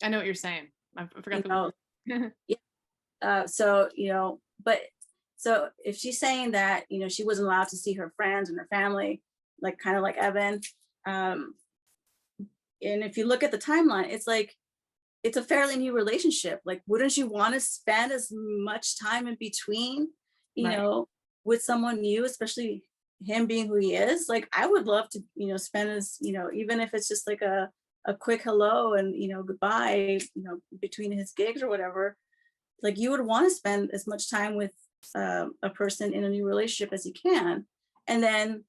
I know what you're saying. I forgot the word. Yeah. So, but so if she's saying that, she wasn't allowed to see her friends and her family, like, kind of like Evan. And if you look at the timeline, it's like, it's a fairly new relationship. Like, wouldn't you want to spend as much time in between, Right. with someone new, especially him being who he is? Like, I would love to, spend as, even if it's just like a quick hello and, goodbye, between his gigs or whatever. Like, you would want to spend as much time with a person in a new relationship as you can. And then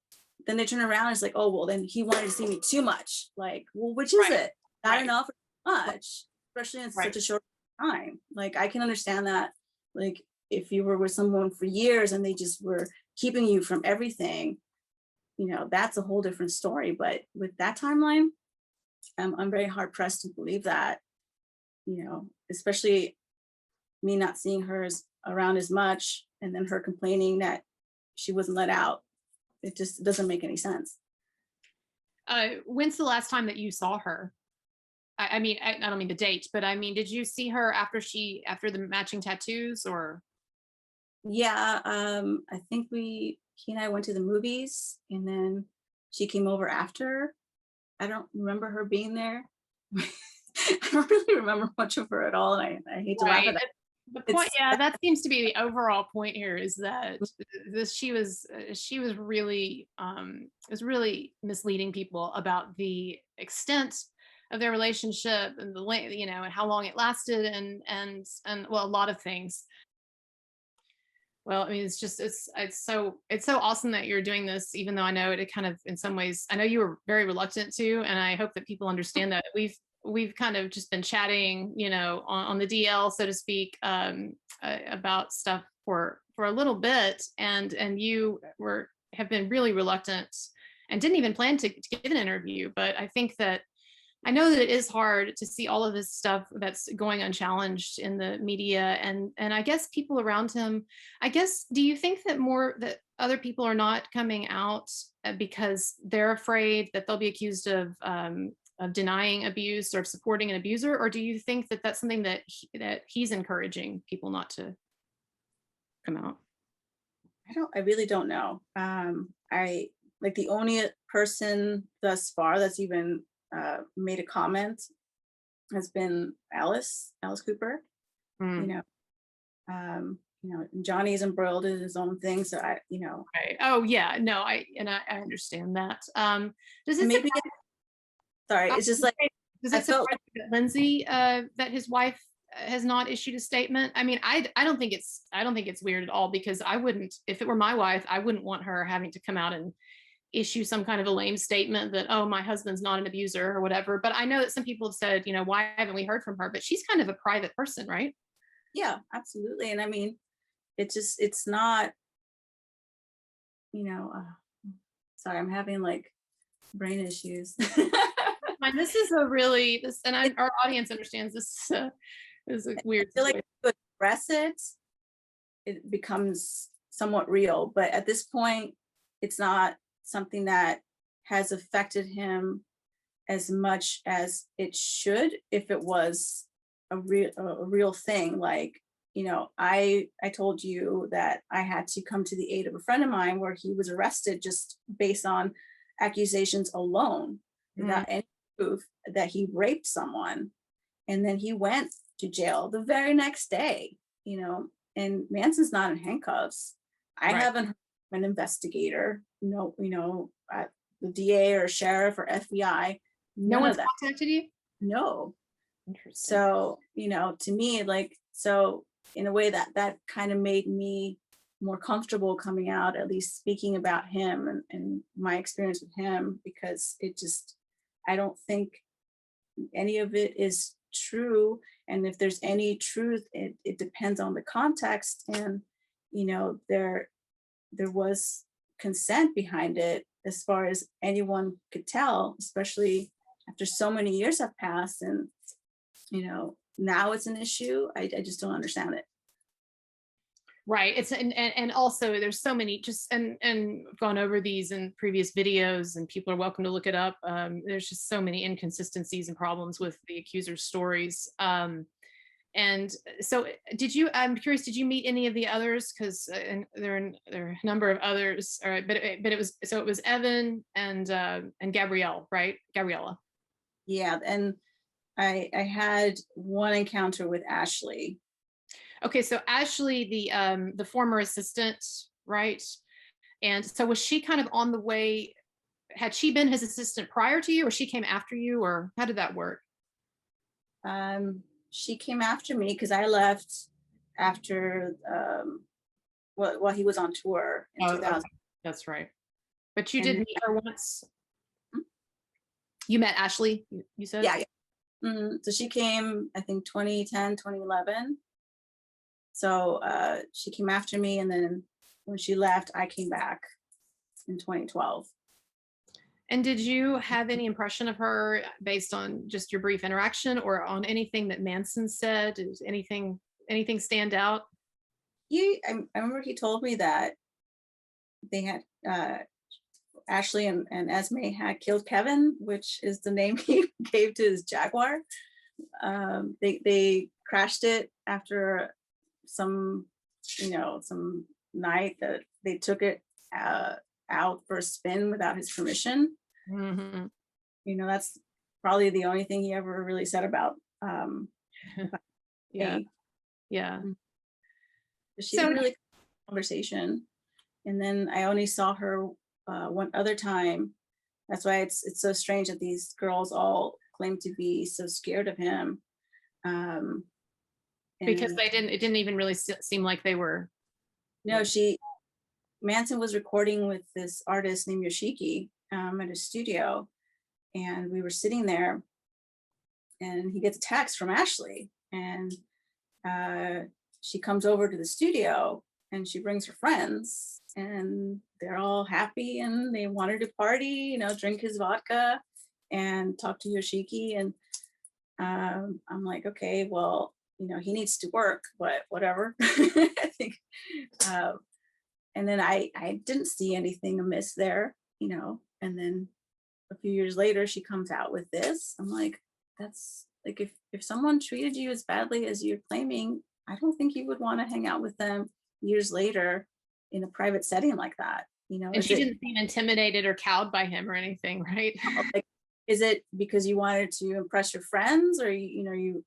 they turn around and it's like, oh, well, then he wanted to see me too much. Like, well, which is it? Not Right. enough or too much, especially in such a short time. Like, I can understand that. Like, if you were with someone for years and they just were keeping you from everything, that's a whole different story. But with that timeline, I'm very hard pressed to believe that, especially me not seeing her around as much, and then her complaining that she wasn't let out. It just doesn't make any sense. When's the last time that you saw her? I mean, I don't mean the date, but I mean, did you see her after the matching tattoos, or? Yeah, I think he and I went to the movies, and then she came over after. I don't remember her being there. I don't really remember much of her at all, and I hate to laugh Right. at that. The point, It's yeah, that seems to be the overall point here, is that this she was really was really misleading people about the extent of their relationship and the length, you know, and how long it lasted, and well, a lot of things. Well, I mean, it's just it's so awesome that you're doing this, even though I know it kind of, in some ways, I know you were very reluctant to, and I hope that people understand that we've kind of just been chatting, you know, on the DL, so to speak, about stuff for a little bit, and you have been really reluctant and didn't even plan to give an interview. But I think that I know that it is hard to see all of this stuff that's going unchallenged in the media, and I guess people around him. I guess, do you think that other people are not coming out because they're afraid that they'll be accused of denying abuse or of supporting an abuser, or do you think that that's something that he's encouraging people not to come out? I really don't know. I like the only person thus far that's even made a comment has been Alice Cooper. Mm. You know, Johnny is embroiled in his own thing, so Right. Oh yeah, no, I understand that. Does it maybe sorry, it's just like does I it felt surprise you that Lindsay, that his wife has not issued a statement? I mean, I don't think it's weird at all, because I wouldn't, if it were my wife, I wouldn't want her having to come out and issue some kind of a lame statement that, oh, my husband's not an abuser or whatever. But I know that some people have said, you know, why haven't we heard from her? But she's kind of a private person, right? yeah, absolutely. And I mean, it's not, sorry, I'm having like brain issues. Fine, this is our audience understands this is a weird I feel like situation. to express it, it becomes somewhat real. But at this point, it's not something that has affected him as much as it should if it was a real thing. Like, I told you that I had to come to the aid of a friend of mine where he was arrested just based on accusations alone, without any proof that he raped someone. And then he went to jail the very next day, and Manson's not in handcuffs. I Right. haven't heard from an investigator, the DA or sheriff or FBI. No None one's of that. contacted you? No. Interesting. So, to me, so in a way that kind of made me more comfortable coming out, at least speaking about him and my experience with him, because I don't think any of it is true. And if there's any truth, it depends on the context. And, there was consent behind it, as far as anyone could tell, especially after so many years have passed. And, now it's an issue. I just don't understand it. Right. It's and also there's so many, just and I've gone over these in previous videos, and people are welcome to look it up. There's just so many inconsistencies and problems with the accuser's stories. And so I'm curious, did you meet any of the others? Because there are a number of others. All right, but it was Evan and Gabrielle, right? Gabriella. Yeah. And I had one encounter with Ashley. Okay, so Ashley, the former assistant, right? And so was she kind of on the way? Had she been his assistant prior to you, or she came after you, or how did that work? She came after me because I left after while he was on tour in 2000. Okay. That's right. But you And did meet her once. You met Ashley, you said? yeah. So she came, I think 2010, 2011. So she came after me, and then when she left, I came back in 2012. And did you have any impression of her based on just your brief interaction, or on anything that Manson said? Does anything stand out? I remember he told me that they had Ashley and Esme had killed Kevin, which is the name he gave to his Jaguar. They crashed it after some night that they took it uh, out for a spin without his permission. Mm-hmm. That's probably the only thing he ever really said about Yeah. me. Yeah. She So didn't really conversation. And then I only saw her one other time. That's why it's so strange that these girls all claim to be so scared of him. because And it didn't even really seem like they were. no, Manson was recording with this artist named Yoshiki at a studio, and we were sitting there, and he gets a text from Ashley, and she comes over to the studio, and she brings her friends, and they're all happy, and they wanted to party, drink his vodka and talk to Yoshiki. And I'm like, okay, well, he needs to work, but whatever. I think. And then I didn't see anything amiss there, and then a few years later she comes out with this. I'm like, that's like, if someone treated you as badly as you're claiming, I don't think you would want to hang out with them years later in a private setting like that. And she didn't seem intimidated or cowed by him or anything, right? Like, is it because you wanted to impress your friends, or you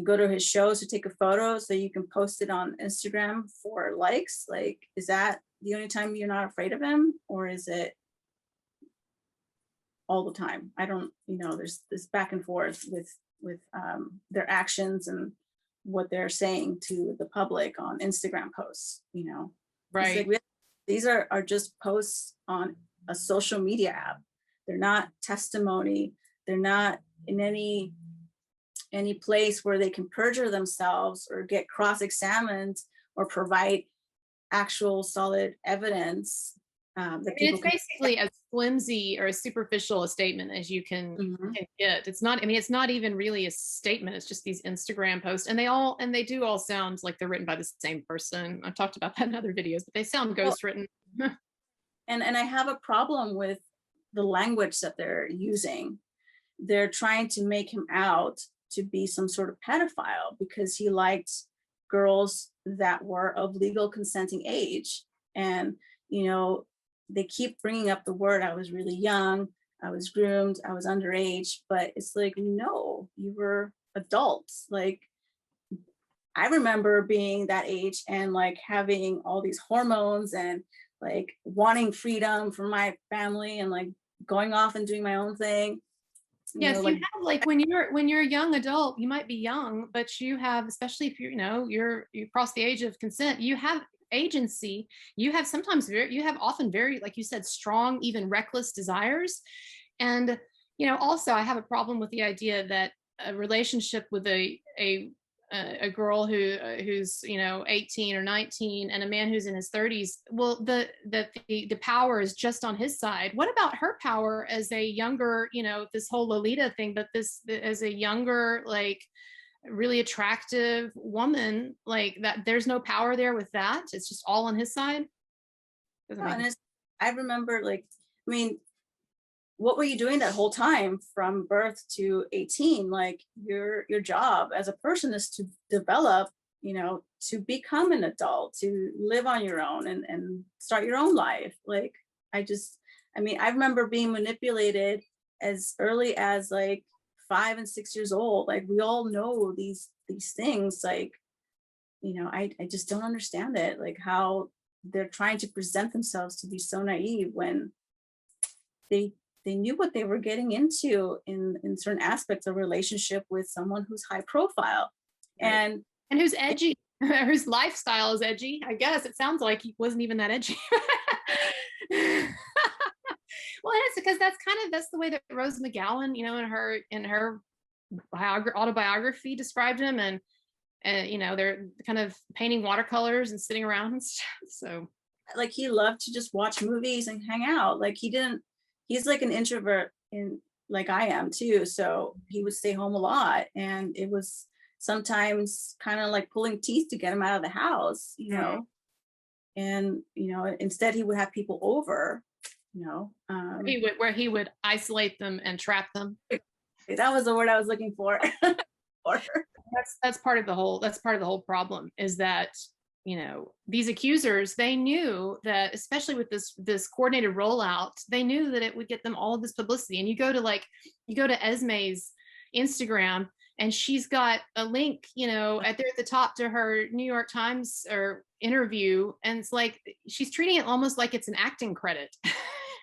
go to his shows to take a photo so you can post it on Instagram for likes? Like, is that the only time you're not afraid of him, or is it all the time? I don't, there's this back and forth with their actions and what they're saying to the public on Instagram posts. Right. Like, these are just posts on a social media app. They're not testimony. They're not in any place where they can perjure themselves or get cross-examined or provide actual solid evidence that people It's basically as flimsy or as superficial a statement as you can get. It's not, it's not even really a statement. It's just these Instagram posts, and they do all sound like they're written by the same person. I've talked about that in other videos, but they sound ghost written. And I have a problem with the language that they're using. They're trying to make him out to be some sort of pedophile because he liked girls that were of legal consenting age. And, they keep bringing up the word, I was really young, I was groomed, I was underage, but it's like, no, you were adults. Like, I remember being that age and like having all these hormones and like wanting freedom from my family and like going off and doing my own thing. Yes, Like, you have, like, when you're a young adult, you might be young, but you have, especially if you cross the age of consent, you have agency. You have often very, like you said, strong, even reckless desires. And also I have a problem with the idea that a relationship with a girl who's 18 or 19 and a man who's in his 30s, well, the power is just on his side. What about her power as a younger, this whole Lolita thing, but this as a younger, like, really attractive woman, like that, there's no power there with that. It's just all on his side. I remember, like, I mean, what were you doing that whole time from birth to 18? Like, your job as a person is to develop, to become an adult, to live on your own and start your own life. Like, I remember being manipulated as early as like 5 and 6 years old. Like, we all know these things. Like, I just don't understand it. Like, how they're trying to present themselves to be so naive when they knew what they were getting into in certain aspects of relationship with someone who's high profile and who's edgy, whose lifestyle is edgy. I guess it sounds like he wasn't even that edgy. Well, it's because that's the way that Rose McGowan, in her autobiography described him, and they're kind of painting watercolors and sitting around and stuff. So, like, he loved to just watch movies and hang out. Like, he's like an introvert, like I am too. So he would stay home a lot, and it was sometimes kind of like pulling teeth to get him out of the house, and instead he would have people over, where he would isolate them and trap them. That was the word I was looking for. That's part of the whole problem, is that these accusers, they knew that, especially with this coordinated rollout, they knew that it would get them all of this publicity. And you go to Esme's Instagram, and she's got a link, at the top to her New York Times or interview, and it's like she's treating it almost like it's an acting credit,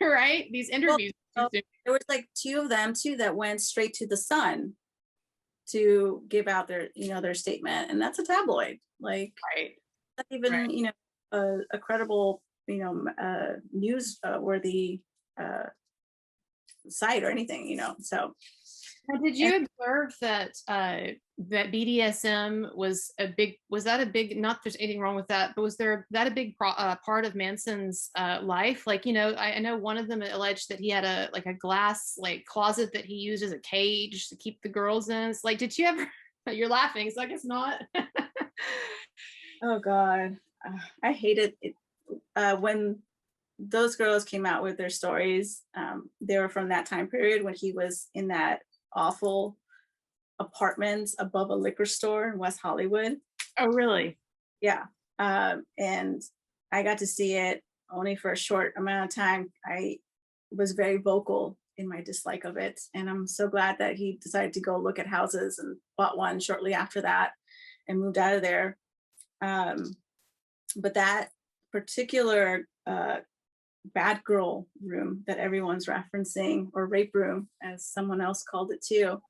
right? These interviews. Well, there was like 2 of them too that went straight to the Sun to give out their statement, and that's a tabloid. Like, Right. not even Right. a credible news worthy site or anything. So Now, did you observe that that BDSM was that a big, not that there's anything wrong with that, but was that a big part of Manson's life? Like, I know one of them alleged that he had a glass closet that he used as a cage to keep the girls in. It's like, did you ever, you're laughing, so I guess not. oh God, I hated it when those girls came out with their stories. They were from that time period when he was in that awful apartments above a liquor store in West Hollywood. Oh, really? Yeah. And I got to see it only for a short amount of time. I was very vocal in my dislike of it. And I'm so glad that he decided to go look at houses and bought one shortly after that and moved out of there. But that particular bad girl room that everyone's referencing, or rape room, as someone else called it too,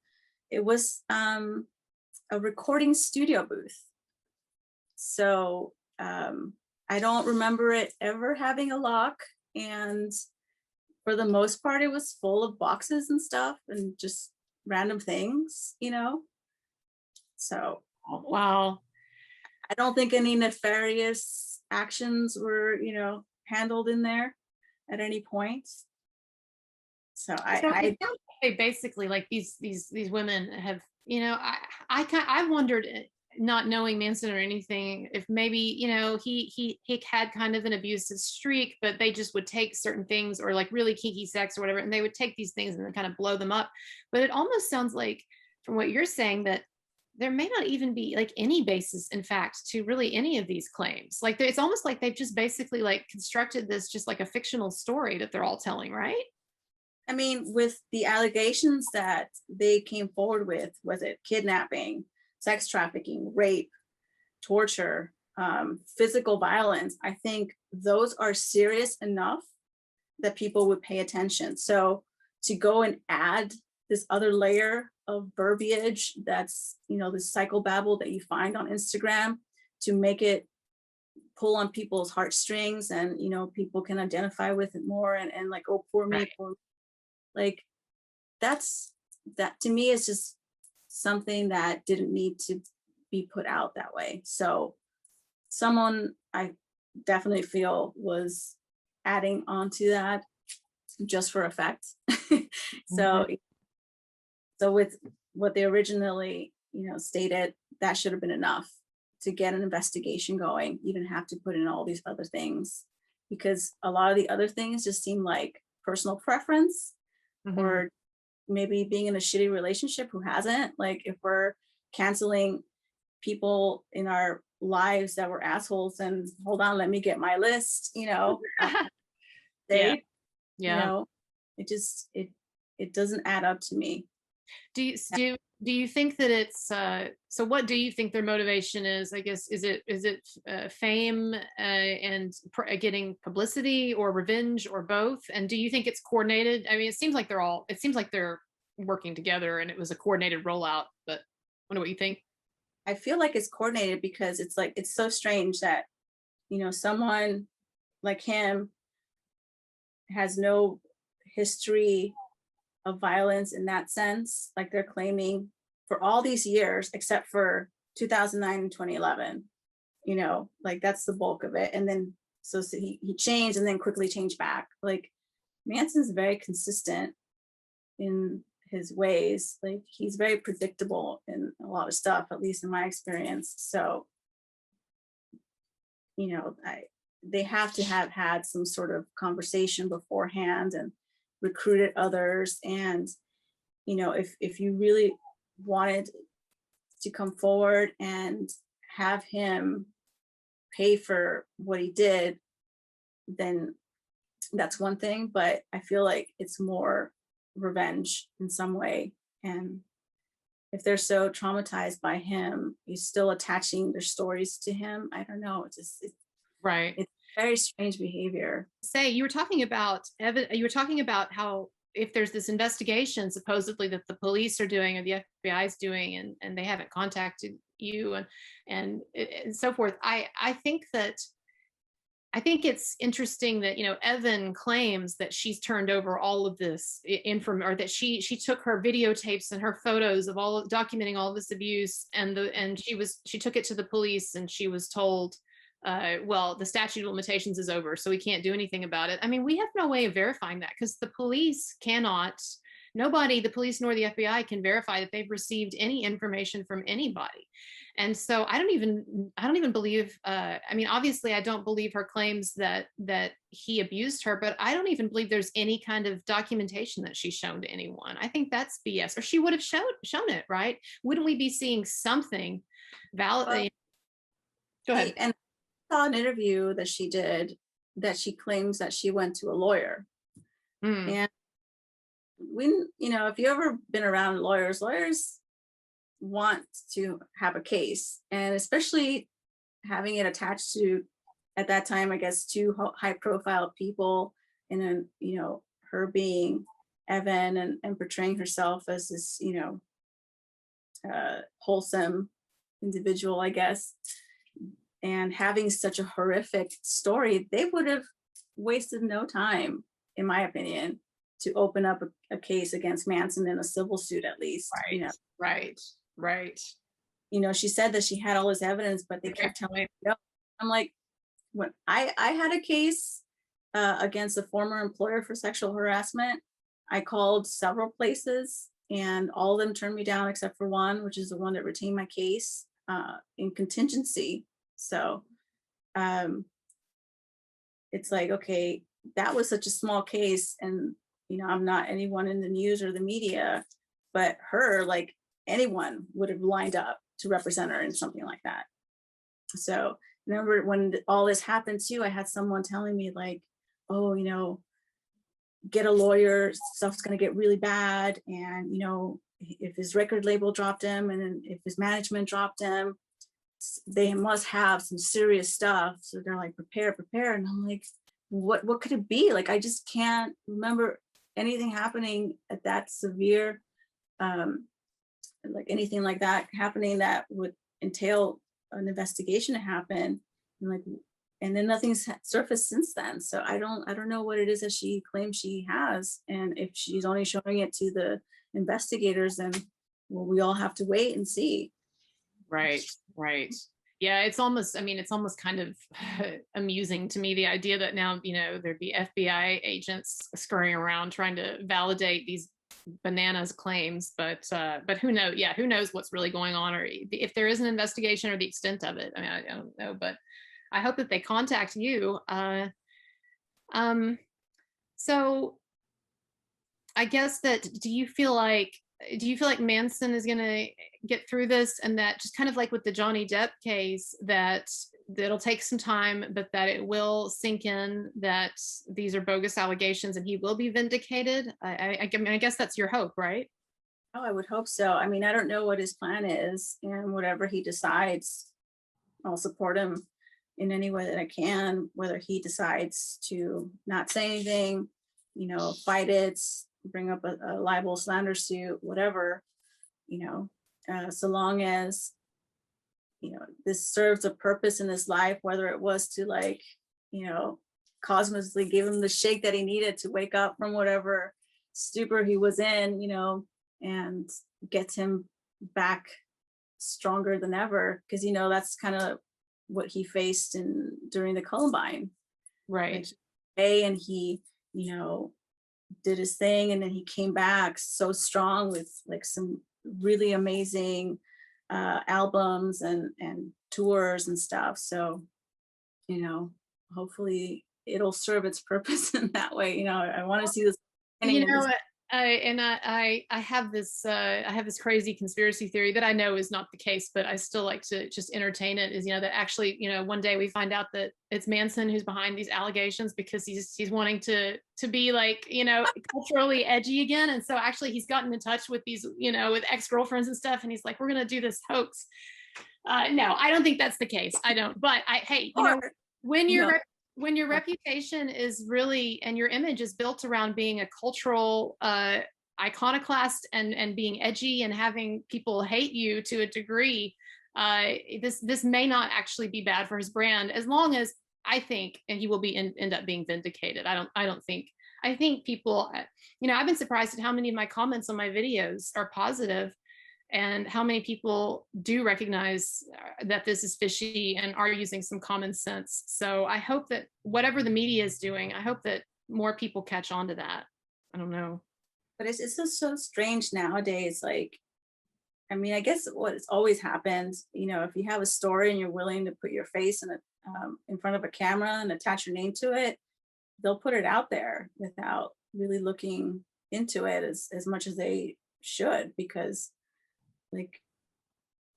it was a recording studio booth. So I don't remember it ever having a lock. And for the most part, it was full of boxes and stuff and just random things, So wow. I don't think any nefarious actions were, handled in there at any point. So I they basically, like, these women have, I wondered, not knowing Manson or anything, if maybe he had kind of an abusive streak, but they just would take certain things, or like really kinky sex or whatever, and they would take these things and then kind of blow them up. But it almost sounds like, from what you're saying, that there may not even be like any basis, in fact, to really any of these claims. Like, it's almost like they've just basically like constructed this just like a fictional story that they're all telling, right? I mean, with the allegations that they came forward with, was it kidnapping, sex trafficking, rape, torture, physical violence? I think those are serious enough that people would pay attention. So to go and add this other layer of verbiage that's, this psychobabble that you find on Instagram, to make it pull on people's heartstrings, and people can identify with it more, and like, oh, poor me, Right. poor me. Like, that to me is just something that didn't need to be put out that way. So someone, I definitely feel, was adding on to that just for effect. So with what they originally stated, that should have been enough to get an investigation going. You didn't have to put in all these other things, because a lot of the other things just seem like personal preference, or maybe being in a shitty relationship. Who hasn't? Like, if we're canceling people in our lives that were assholes, and hold on, let me get my list, Yeah. It just, it doesn't add up to me. Do you think that it's so what do you think their motivation is? I guess, is it fame and getting publicity, or revenge, or both? And do you think it's coordinated? I mean, it seems like they're working together, and it was a coordinated rollout, but I wonder what you think. I feel like it's coordinated, because it's like, it's so strange that someone like him has no history of violence in that sense, like they're claiming, for all these years except for 2009 and 2011. Like, that's the bulk of it. And then so he changed, and then quickly changed back. Like, Manson's very consistent in his ways. Like, he's very predictable in a lot of stuff, at least in my experience. So they have to have had some sort of conversation beforehand, and recruited others. And if you really wanted to come forward and have him pay for what he did, then that's one thing. But I feel like it's more revenge in some way. And if they're so traumatized by him, he's still attaching their stories to him. I don't know. Right. It's very strange behavior. Say, you were talking about how if there's this investigation supposedly that the police are doing or the FBI is doing, and they haven't contacted you and so forth. I think it's interesting that, you know, Evan claims that she's turned over all of this information, or that she took her videotapes and her photos of documenting all of this abuse, and she took it to the police, and she was told, well, the statute of limitations is over, so we can't do anything about it. I mean, we have no way of verifying that, because the police nobody, the police nor the FBI, can verify that they've received any information from anybody. And so I don't even believe, I mean, obviously I don't believe her claims that he abused her, but I don't even believe there's any kind of documentation that she's shown to anyone. I think that's BS, or she would have shown it, right? Wouldn't we be seeing something valid? Well, go ahead. And I saw an interview that she did that she claims that she went to a lawyer. And when, you know, if you ever been around lawyers want to have a case, and especially having it attached to, at that time, I guess, two high profile people, and then, you know, her being Evan and portraying herself as this, you know, wholesome individual, I guess, and having such a horrific story, they would have wasted no time, in my opinion, to open up a case against Manson in a civil suit, at least. Right. You know, Right. You know, she said that she had all this evidence, but they kept telling her no. I'm like, when I had a case against a former employer for sexual harassment, I called several places, and all of them turned me down except for one, which is the one that retained my case in contingency. So it's like, okay, that was such a small case, and, you know, I'm not anyone in the news or the media, but her, like, anyone would have lined up to represent her in something like that. So remember when all this happened too, I had someone telling me, like, oh, you know, get a lawyer, stuff's going to get really bad. And, you know, if his record label dropped him, and then if his management dropped him, they must have some serious stuff. So they're like, prepare. And I'm like, what could it be? Like, I just can't remember anything happening at that severe, like anything like that happening that would entail an investigation to happen. And then nothing's surfaced since then. So I don't know what it is that she claims she has. And if she's only showing it to the investigators, then, well, we all have to wait and see. Right. Yeah, it's almost kind of amusing to me, the idea that now, you know, there'd be FBI agents scurrying around trying to validate these bananas claims, but who knows? Yeah, who knows what's really going on, or if there is an investigation, or the extent of it. I mean, I don't know, but I hope that they contact you. So I guess that, do you feel like Manson is going to get through this, and that, just kind of like with the Johnny Depp case, that it'll take some time, but that it will sink in that these are bogus allegations and he will be vindicated? I mean, I guess that's your hope, right? Oh, I would hope so. I mean, I don't know what his plan is, and whatever he decides, I'll support him in any way that I can, whether he decides to not say anything, you know, fight it, bring up a libel slander suit, whatever, you know, so long as, you know, this serves a purpose in his life, whether it was to, like, you know, cosmically give him the shake that he needed to wake up from whatever stupor he was in, you know, and gets him back stronger than ever. Because, you know, that's kind of what he faced during the Columbine. Right. And he, you know, did his thing, and then he came back so strong with, like, some really amazing albums and tours and stuff. So, you know, hopefully it'll serve its purpose in that way. You know, I want to see this. You know, I have this crazy conspiracy theory that I know is not the case, but I still like to just entertain it. Is, that actually, one day we find out that it's Manson who's behind these allegations because he's wanting to be like, culturally edgy again, and so actually he's gotten in touch with these, with ex-girlfriends and stuff, and he's like, we're gonna do this hoax. No, I don't think that's the case. I don't. But hey, when you're No. when your reputation is really, and your image is built around being a cultural iconoclast and being edgy and having people hate you to a degree, this may not actually be bad for his brand, as long as, I think, and he will end up being vindicated. I think people, I've been surprised at how many of my comments on my videos are positive, and how many people do recognize that this is fishy and are using some common sense. So I hope that whatever the media is doing, I hope that more people catch on to that. I don't know. But it's just so strange nowadays. Like, I mean, I guess what's always happened, if you have a story and you're willing to put your face in front of a camera and attach your name to it, they'll put it out there without really looking into it as much as they should, because like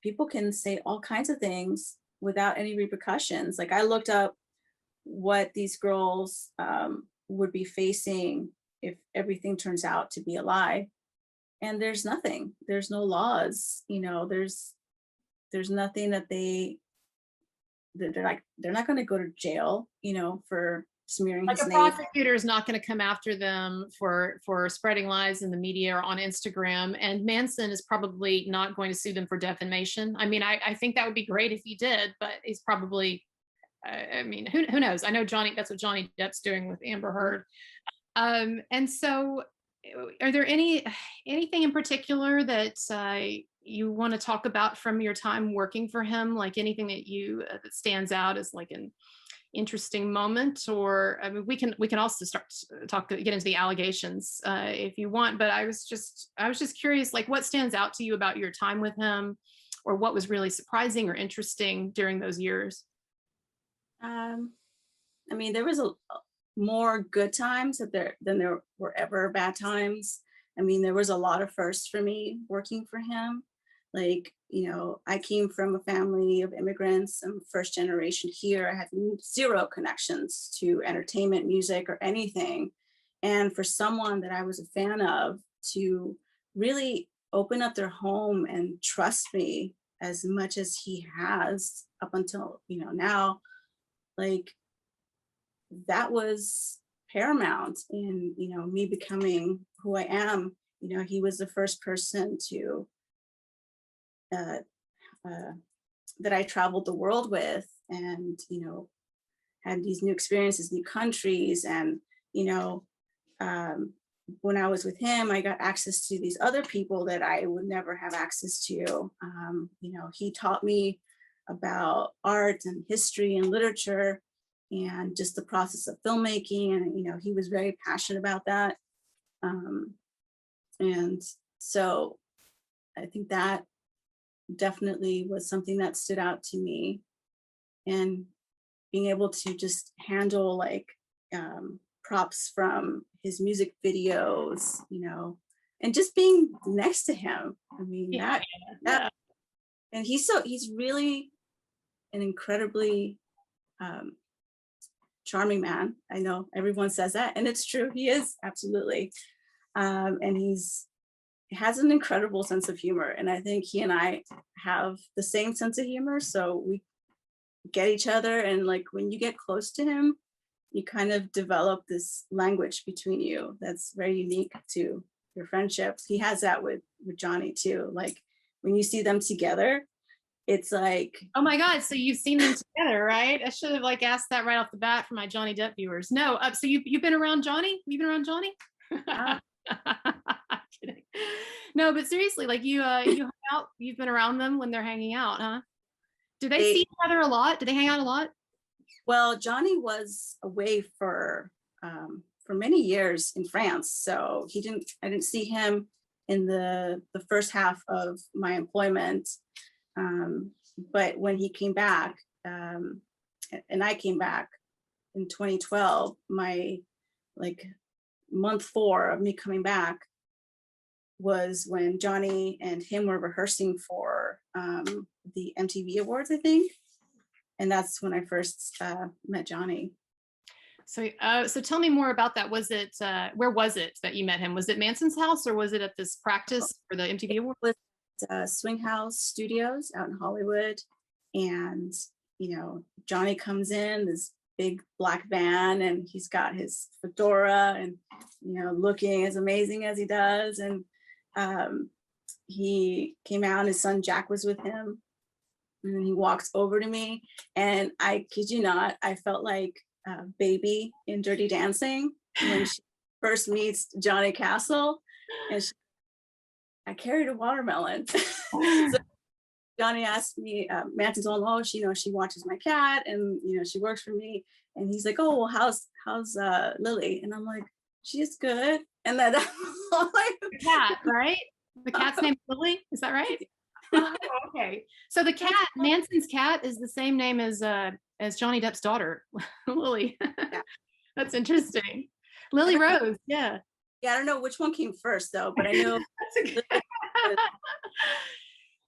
people can say all kinds of things without any repercussions. Like I looked up what these girls would be facing if everything turns out to be a lie, and there's nothing. There's no laws. There's nothing that they're not going to go to jail. For smearing Like his a name. prosecutor is not going to come after them for spreading lies in the media or on Instagram, and Manson is probably not going to sue them for defamation. I mean, I think that would be great if he did, but he's probably, I mean, who knows? I know that's what Johnny Depp's doing with Amber Heard. And so, are there anything in particular that you want to talk about from your time working for him? Like anything that stands out as like an interesting moment? Or I mean, we can also get into the allegations if you want, but I was just curious, like what stands out to you about your time with him, or what was really surprising or interesting during those years? I mean, there was more good times than there were ever bad times. I mean, there was a lot of firsts for me working for him. Like, I came from a family of immigrants. I'm first generation here. I had zero connections to entertainment, music, or anything. And for someone that I was a fan of to really open up their home and trust me as much as he has up until, now, like that was paramount in, me becoming who I am. He was the first person to uh, that I traveled the world with, and had these new experiences, new countries, and when I was with him, I got access to these other people that I would never have access to. He taught me about art and history and literature and just the process of filmmaking, and he was very passionate about that. And so I think that definitely was something that stood out to me, and being able to just handle like props from his music videos, and just being next to him. I mean, that and he's really an incredibly charming man. I know everyone says that, and it's true. He is, absolutely. And he has an incredible sense of humor, and I think he and I have the same sense of humor, so we get each other. And like when you get close to him, you kind of develop this language between you that's very unique to your friendships. He has that with Johnny too. Like when you see them together, it's like, oh my God, so you've seen them together, right? I should have like asked that right off the bat for my Johnny Depp viewers. No, so you've been around Johnny? You've been around Johnny? Kidding. No, but seriously, like you hang out, you've been around them when they're hanging out, huh? Do they see each other a lot? Do they hang out a lot? Well, Johnny was away for many years in France, so I didn't see him in the first half of my employment. But when he came back, and I came back in 2012, my like month 4 of me coming back, was when Johnny and him were rehearsing for the MTV Awards, I think. And that's when I first met Johnny. So, so tell me more about that. Was it, where was it that you met him? Was it Manson's house, or was it at this practice for the MTV Awards? It was Swing House Studios out in Hollywood. And, you know, Johnny comes in this big black van, and he's got his fedora and, you know, looking as amazing as he does. And he came out, and his son Jack was with him. And he walks over to me, and I kid you not, I felt like Baby in Dirty Dancing when she first meets Johnny Castle, and I carried a watermelon. So Johnny asked me, Manson's all, oh, she, you know, she watches my cat, and you know, she works for me. And he's like, oh, well, how's Lily? And I'm like, she's good. And then the cat, right? The cat's named Lily, is that right? Oh, okay. So the cat, Manson's cat, is the same name as Johnny Depp's daughter, Lily. Yeah. That's interesting. Lily Rose, yeah. Yeah, I don't know which one came first though, but I know.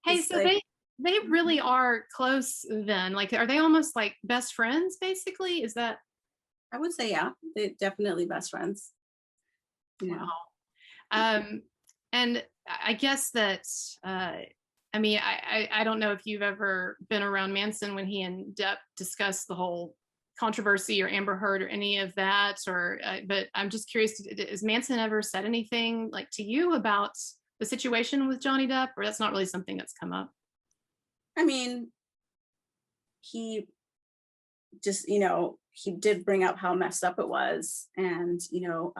Hey, so like, they really are close then. Like, are they almost like best friends, basically? Is that? I would say, yeah, they're definitely best friends. Yeah. Wow. And I guess that, I mean, I don't know if you've ever been around Manson when he and Depp discussed the whole controversy or Amber Heard or any of that, or but I'm just curious, has Manson ever said anything like to you about the situation with Johnny Depp, or that's not really something that's come up? I mean, he just, you know, he did bring up how messed up it was. And, you know,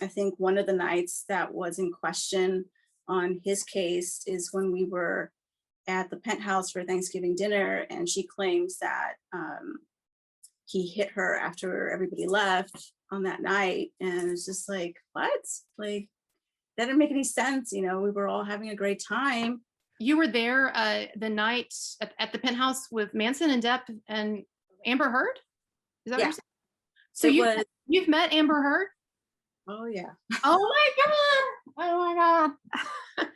I think one of the nights that was in question on his case is when we were at the penthouse for Thanksgiving dinner, and she claims that he hit her after everybody left on that night. And it's just like, what? Like, that didn't make any sense. You know, we were all having a great time. You were there the night at the penthouse with Manson and Depp and Amber Heard? Is that what you're saying? So you've met Amber Heard? Oh yeah. Oh my God. Oh my God.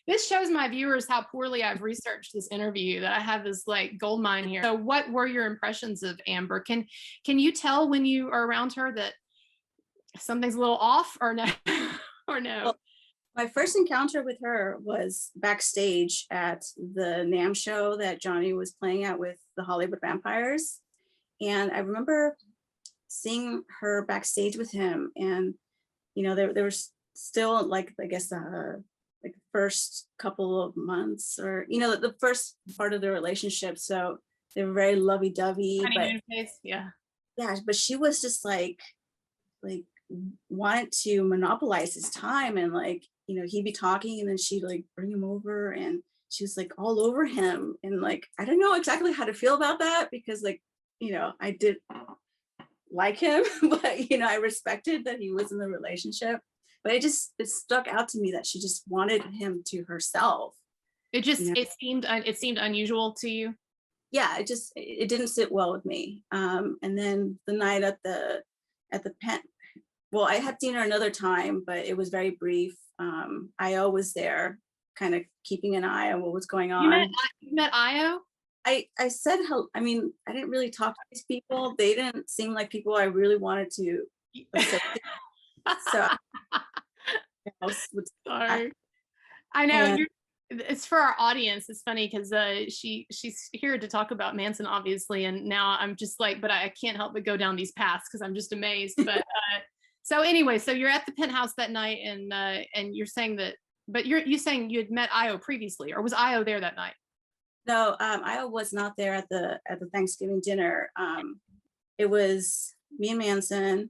This shows my viewers how poorly I've researched this interview, that I have this like gold mine here. So what were your impressions of Amber? Can you tell when you are around her that something's a little off, or no? Or no? Well, my first encounter with her was backstage at the NAMM show that Johnny was playing at with the Hollywood Vampires. And I remember seeing her backstage with him, and you know, there was still like, I guess like the first couple of months, or you know, the first part of the relationship. So they were very lovey-dovey. Yeah. Yeah, but she was just like wanted to monopolize his time, and like, you know, he'd be talking and then she'd like bring him over, and she was like all over him. And like, I don't know exactly how to feel about that, because like, you know, I did like him, but you know, I respected that he was in the relationship. But it stuck out to me that she just wanted him to herself. It just, you know? it seemed unusual to you. Yeah, it didn't sit well with me. And then the night at the pen, well, I had dinner another time, but it was very brief. Io was there, kind of keeping an eye on what was going on. You met Io? I said, I mean, I didn't really talk to these people. They didn't seem like people I really wanted to. So, sorry. I know, it's for our audience. It's funny because she's here to talk about Manson, obviously, and now I'm just like, but I can't help but go down these paths because I'm just amazed. But so anyway, so you're at the penthouse that night, and you're saying that, but you saying you had met Io previously, or was Io there that night? No, Io was not there at the Thanksgiving dinner. It was me and Manson,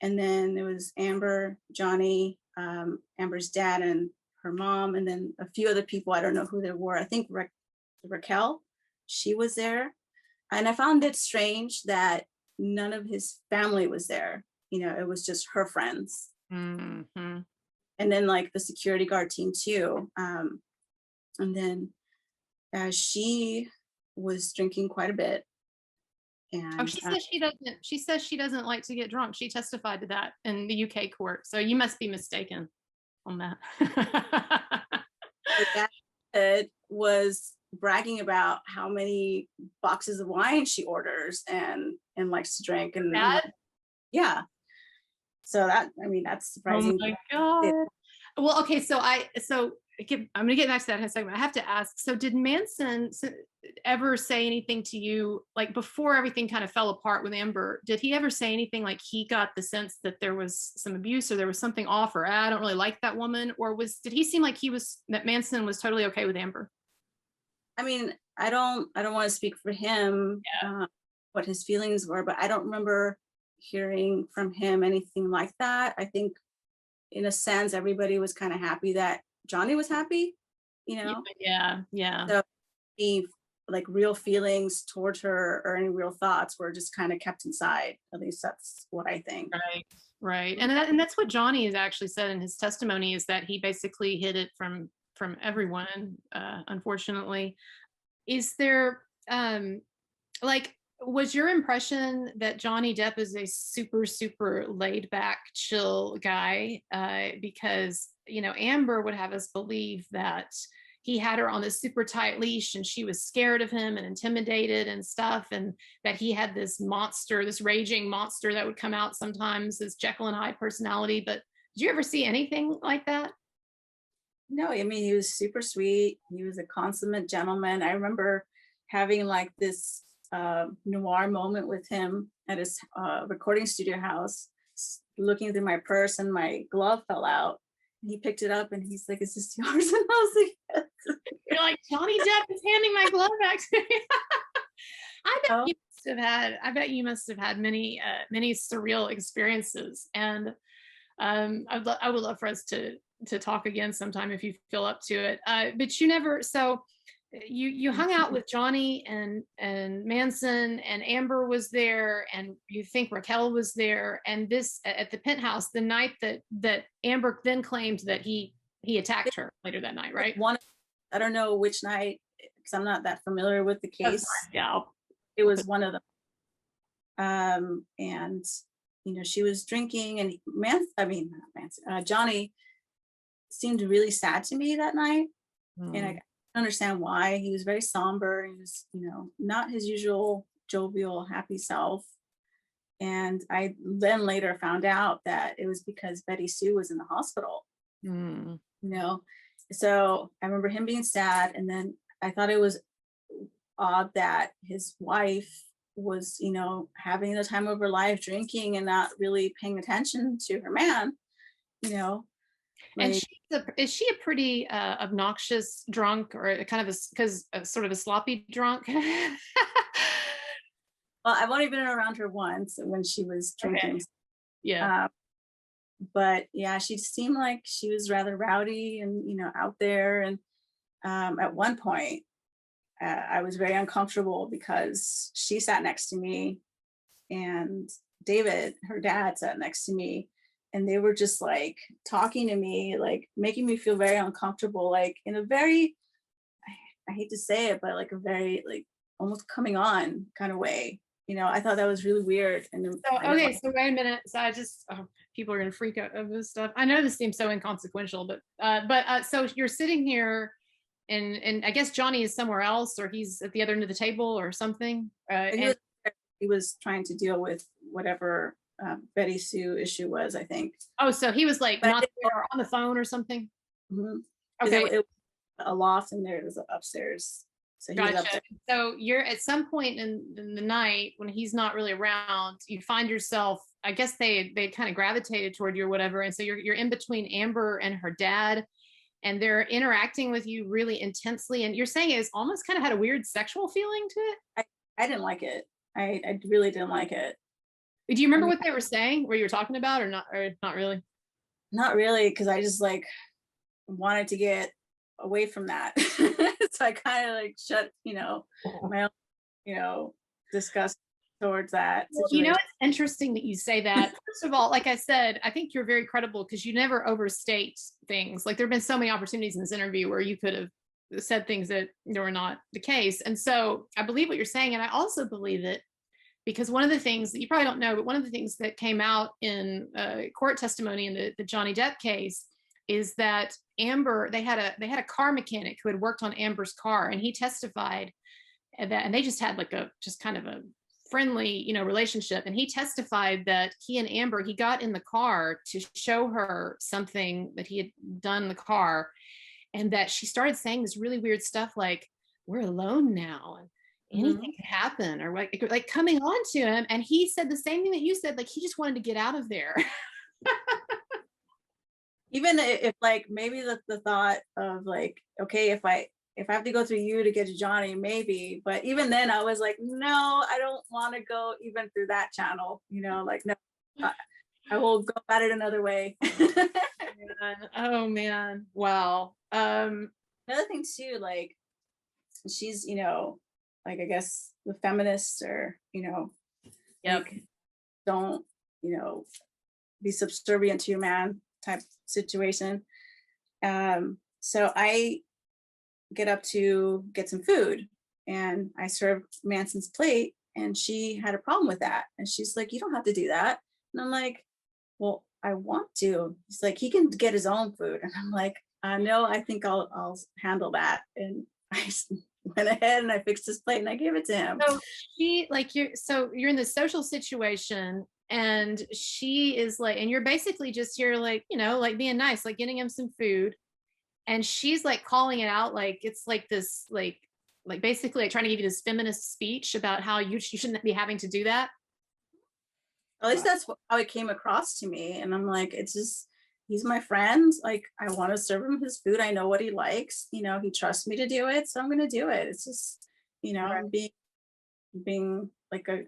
and then there was Amber, Johnny, Amber's dad, and her mom, and then a few other people. I don't know who they were. I think Raquel, she was there. And I found it strange that none of his family was there. You know, it was just her friends. Mm-hmm. And then like the security guard team too. And then she was drinking quite a bit. And she says she doesn't like to get drunk. She testified to that in the UK court. So you must be mistaken. on that. But that kid was bragging about how many boxes of wine she orders and likes to drink, and I'm like, That, yeah. So that, I mean, that's oh surprising. my God. Well, okay, I'm gonna get back to that in a second. I have to ask, so did Manson ever say anything to you, like before everything kind of fell apart with Amber? Did he ever say anything like he got the sense that there was some abuse or there was something off, or I don't really like that woman? Or did he seem like that Manson was totally okay with Amber? I mean, I don't want to speak for him, what his feelings were, but I don't remember hearing from him anything like that. I think in a sense, everybody was kind of happy that Johnny was happy, you know? Yeah. So he, like, real feelings towards her or any real thoughts were just kind of kept inside. At least that's what I think. Right. And that's what Johnny has actually said in his testimony, is that he basically hid it from everyone, unfortunately. Is there, like, was your impression that Johnny Depp is a super, super laid back, chill guy? Because, Amber would have us believe that he had her on this super tight leash and she was scared of him and intimidated and stuff. And that he had this monster, this raging monster that would come out sometimes, this Jekyll and Hyde personality. But did you ever see anything like that? No, I mean, he was super sweet. He was a consummate gentleman. I remember having like this noir moment with him at his recording studio house, looking through my purse and my glove fell out. And he picked it up and he's like, "Is this yours?" And I was like, "Yes." You're like, Johnny Depp is handing my glove back to me. Oh, I bet you must have had many surreal experiences. And I would love for us to talk again sometime if you feel up to it. But you never, so you hung out with Johnny and Manson, and Amber was there, and you think Raquel was there, and this at the penthouse the night that Amber then claimed that he attacked her later that night, right? I don't know which night because I'm not that familiar with the case. Yeah, it was one of them. And she was drinking, and Johnny seemed really sad to me that night. And I understand why. He was very somber. He was, not his usual jovial, happy self. And I then later found out that it was because Betty Sue was in the hospital. So I remember him being sad, and then I thought it was odd that his wife was, having the time of her life, drinking and not really paying attention to her man, And is she a pretty obnoxious drunk, or a kind of sort of a sloppy drunk? Well, I've only been around her once when she was drinking. Okay. Yeah. But yeah, she seemed like she was rather rowdy and, out there. And at one point, I was very uncomfortable because she sat next to me, and David, her dad, sat next to me. And they were just like talking to me, like making me feel very uncomfortable, like in a very, I hate to say it, but like a very like almost coming on kind of way. I thought that was really weird. And so wait a minute. So people are gonna freak out over this stuff. I know this seems so inconsequential, but so you're sitting here, and I guess Johnny is somewhere else, or he's at the other end of the table or something. He was trying to deal with whatever Betty Sue issue was, I think. Oh, so he was like not there, on the phone or something. Mm-hmm. Okay. It was a loft, and there was upstairs. So gotcha. So you're at some point in the night when he's not really around, you find yourself, I guess they kind of gravitated toward you or whatever. And so you're in between Amber and her dad, and they're interacting with you really intensely. And you're saying it's almost kind of had a weird sexual feeling to it. I didn't like it. I really didn't like it. Do you remember what they were saying, what you were talking about, or not really? Not really, because I just like wanted to get away from that. So I kind of like shut, my own, disgust towards that situation. Well, it's interesting that you say that. First of all, like I said, I think you're very credible because you never overstate things. Like there have been so many opportunities in this interview where you could have said things that were not the case. And so I believe what you're saying. And I also believe it because one of the things that you probably don't know, but one of the things that came out in court testimony in the Johnny Depp case is that Amber, they had a car mechanic who had worked on Amber's car, and he testified that, and they just had like a just kind of a friendly, relationship. And he testified that he and Amber, he got in the car to show her something that he had done in the car, and that she started saying this really weird stuff like, "We're alone now, and anything could happen," or like coming on to him. And he said the same thing that you said, like he just wanted to get out of there. Even if like maybe the thought of like, okay, if I have to go through you to get to Johnny, maybe, but even then I was like, no, I don't want to go even through that channel, like, no, I will go at it another way. Oh man, wow. Another thing too, like she's, like I guess the feminists are, Yep. like, don't, be subservient to your man type situation. So I get up to get some food, and I serve Manson's plate, and she had a problem with that. And she's like, "You don't have to do that." And I'm like, "Well, I want to." He's like, "He can get his own food." And I'm like, "No, I think I'll handle that." And I went ahead and I fixed his plate and I gave it to him. So you're in this social situation, and she is like, and you're basically just here like, like being nice, like getting him some food. And she's like calling it out, like it's like this, like basically like trying to give you this feminist speech about how you shouldn't be having to do that. At least that's how it came across to me. And I'm like, it's just, he's my friend. Like, I want to serve him his food. I know what he likes. He trusts me to do it. So I'm going to do it. It's just, Right. being like a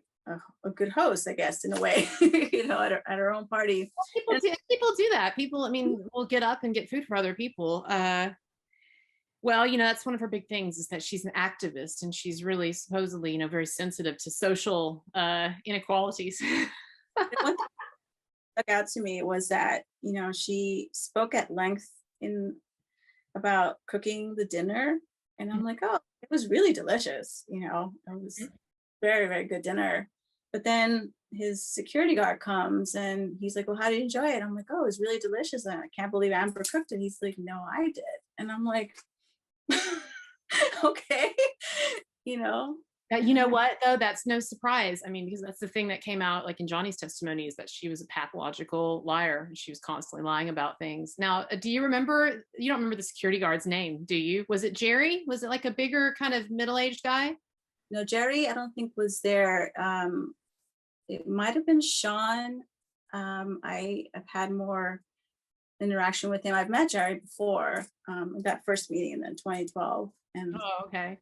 good host, I guess, in a way, at our own party. People do that. People, I mean, will get up and get food for other people. Well, that's one of her big things, is that she's an activist, and she's really supposedly, very sensitive to social inequalities. One thing that stuck out to me was that, she spoke at length about cooking the dinner. And I'm like, oh, it was really delicious. It was very, very good dinner. But then his security guard comes and he's like, well, how did you enjoy it? I'm like, oh, it was really delicious. And I can't believe Amber cooked it. He's like, no, I did. And I'm like, okay, You know what, though? That's no surprise. I mean, because that's the thing that came out, like in Johnny's testimony, is that she was a pathological liar. She was constantly lying about things. Now, do you remember? You don't remember the security guard's name, do you? Was it Jerry? Was it like a bigger kind of middle-aged guy? No, Jerry, I don't think was there. It might have been Sean. I have had more interaction with him. I've met Jerry before, that first meeting in 2012. And Oh, okay.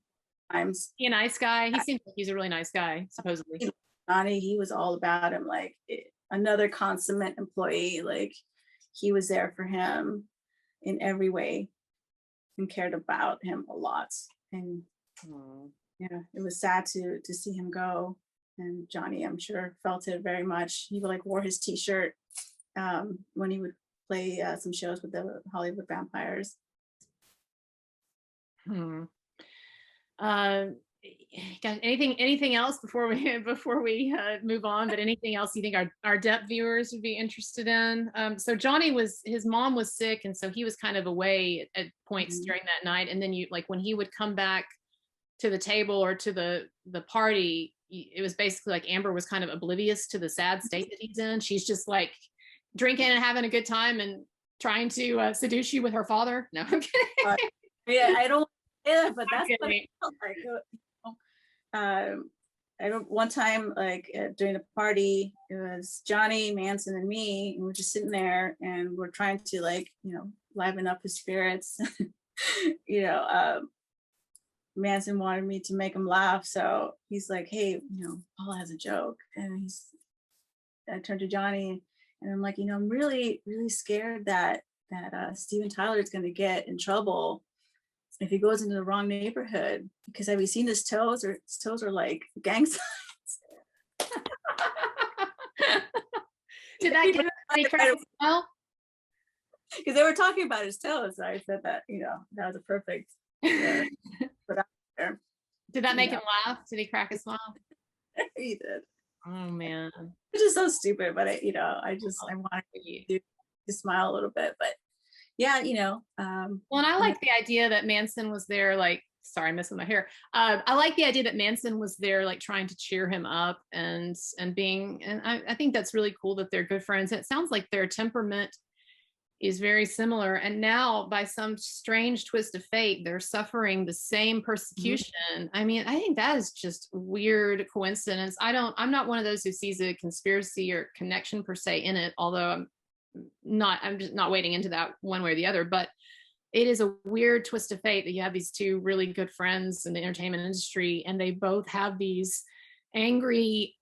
times He a nice guy? He seems like he's a really nice guy, supposedly. Johnny, he was all about him, like another consummate employee. Like he was there for him in every way and cared about him a lot. And yeah, it was sad to see him go. And Johnny, I'm sure, felt it very much. He like wore his T-shirt when he would play some shows with the Hollywood Vampires. Anything else before we move on? But anything else you think our Depp viewers would be interested in? So Johnny, his mom was sick, and so he was kind of away at points during that night. And then when he would come back to the table or to the party, it was basically like Amber was kind of oblivious to the sad state that he's in. She's just like drinking and having a good time and trying to seduce you with her father. No, I'm kidding. Yeah, I don't say that, but that's what it felt like. I remember one time, like during the party, it was Johnny, Manson, and me, and we're just sitting there, and we're trying to liven up his spirits. Manson wanted me to make him laugh, so he's like, "Hey, Paula has a joke," and I turned to Johnny, and I'm like, I'm really, really scared that Steven Tyler is going to get in trouble if he goes into the wrong neighborhood, because have you seen his toes? Or his toes are like gang signs. Did that give any credit? Because they were talking about his toes, so I said that that was a perfect. Put out there. Did that make him laugh? Did he crack a smile? He did. Oh man, it's just so stupid, but I wanted to smile a little bit, but yeah, Well, and I and like the idea that Manson was there, like, sorry, I'm messing with my hair. I like the idea that Manson was there, like trying to cheer him up and being, and I think that's really cool that they're good friends. It sounds like their temperament is very similar. And now, by some strange twist of fate, they're suffering the same mhm. persecution. I mean, I think that is just weird coincidence. I'm not one of those who sees a conspiracy or connection per se in it, although I'm just not wading into that one way or the other. But it is a weird twist of fate that you have these two really good friends in the entertainment industry, and they both have these angry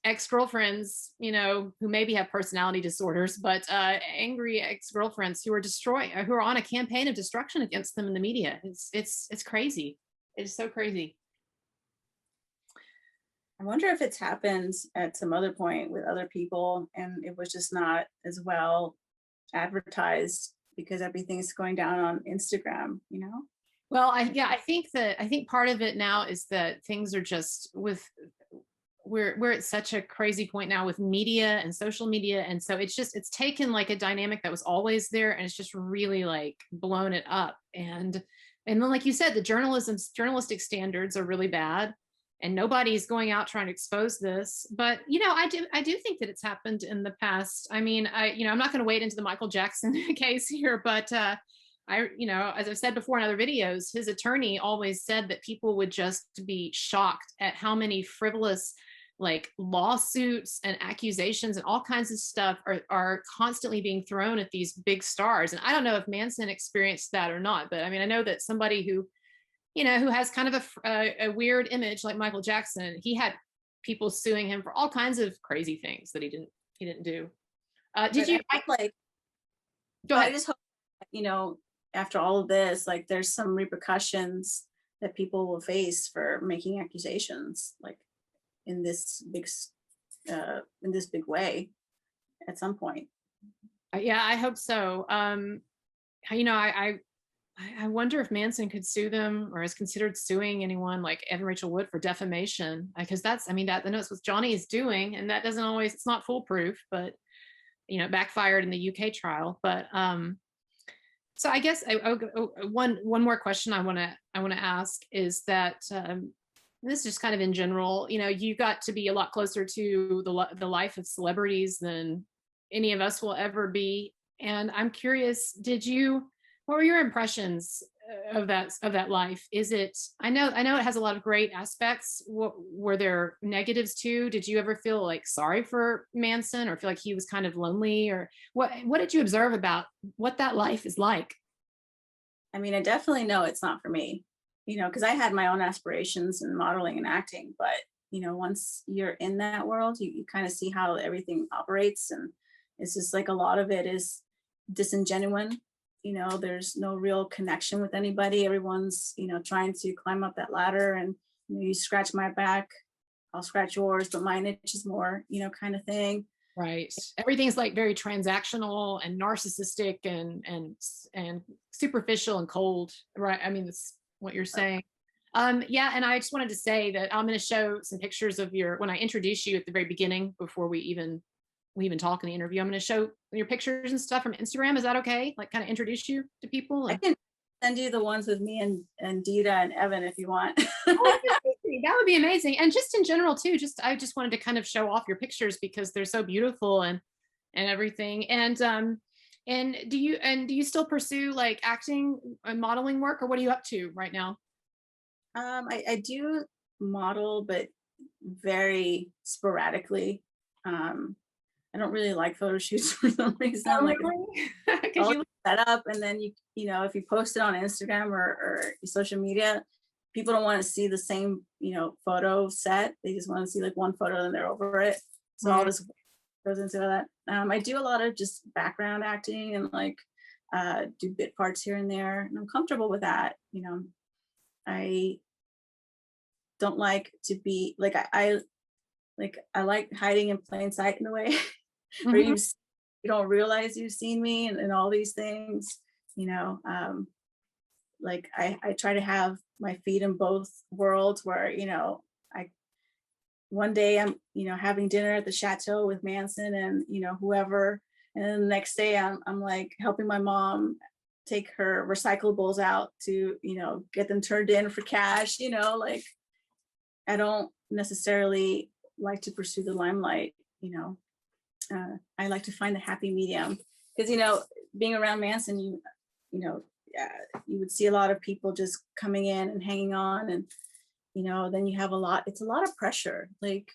ex-girlfriends, who maybe have personality disorders, but angry ex-girlfriends who are on a campaign of destruction against them in the media. It's crazy. It's so crazy. I wonder if it's happened at some other point with other people and it was just not as well advertised because everything's going down on Instagram. Well, I think part of it now is that things are just with we're at such a crazy point now with media and social media, and so it's taken like a dynamic that was always there and it's just really like blown it up. And then, like you said, the journalistic standards are really bad, and nobody's going out trying to expose this. But I do think that it's happened in the past. I mean, I'm not going to wade into the Michael Jackson case here, but as I've said before in other videos, his attorney always said that people would just be shocked at how many frivolous, like, lawsuits and accusations and all kinds of stuff are constantly being thrown at these big stars. And I don't know if Manson experienced that or not, but I mean, I know that somebody who has kind of a weird image like Michael Jackson, he had people suing him for all kinds of crazy things that he didn't do. Did But you I hope, like, go well, I ahead? just hope, after all of this, like there's some repercussions that people will face for making accusations, like in this big way at some point. Yeah, I hope so. I wonder if Manson could sue them or has considered suing anyone like Evan Rachel Wood for defamation, because that's what Johnny is doing, and that doesn't always, it's not foolproof, but it backfired in the UK trial. But so I guess one more question I want to ask is that this is just kind of in general. You got to be a lot closer to the life of celebrities than any of us will ever be, and I'm curious, what were your impressions of that life? Is it, I know it has a lot of great aspects. Were there negatives too? Did you ever feel like sorry for Manson or feel like he was kind of lonely, or what did you observe about what that life is like? I mean, I definitely know it's not for me, because I had my own aspirations in modeling and acting, but once you're in that world, you kind of see how everything operates, and it's just like a lot of it is disingenuine. There's no real connection with anybody. Everyone's trying to climb up that ladder, and you scratch my back, I'll scratch yours, but mine itches more, kind of thing. Right. Everything's like very transactional and narcissistic and superficial and cold. Right. I mean, that's what you're saying. Yeah, and I just wanted to say that I'm going to show some pictures of when I introduce you at the very beginning before we even talk in the interview. I'm going to show your pictures and stuff from Instagram. Is that okay? Like, kind of introduce you to people? I can send you the ones with me and Dita and Evan if you want. That would be amazing. And just in general too, I just wanted to kind of show off your pictures because they're so beautiful and everything. And do you still pursue like acting and modeling work, or what are you up to right now? I do model, but very sporadically. I don't really like photo shoots for some reason. Oh, Like, really? all You set up, and then if you post it on Instagram or social media, people don't want to see the same photo set. They just want to see like one photo and they're over it. So all this goes into that. I do a lot of just background acting and like do bit parts here and there, and I'm comfortable with that. I don't like to be like I like hiding in plain sight in a way where Mhm. you don't realize you've seen me and all these things. you know um like I try to have my feet in both worlds where I one day I'm having dinner at the chateau with Manson and whoever And then the next day I'm like helping my mom take her recyclables out to, get them turned in for cash, like I don't necessarily like to pursue the limelight, I like to find the happy medium because, being around Manson, you would see a lot of people just coming in and hanging on. And, then you have it's a lot of pressure. Like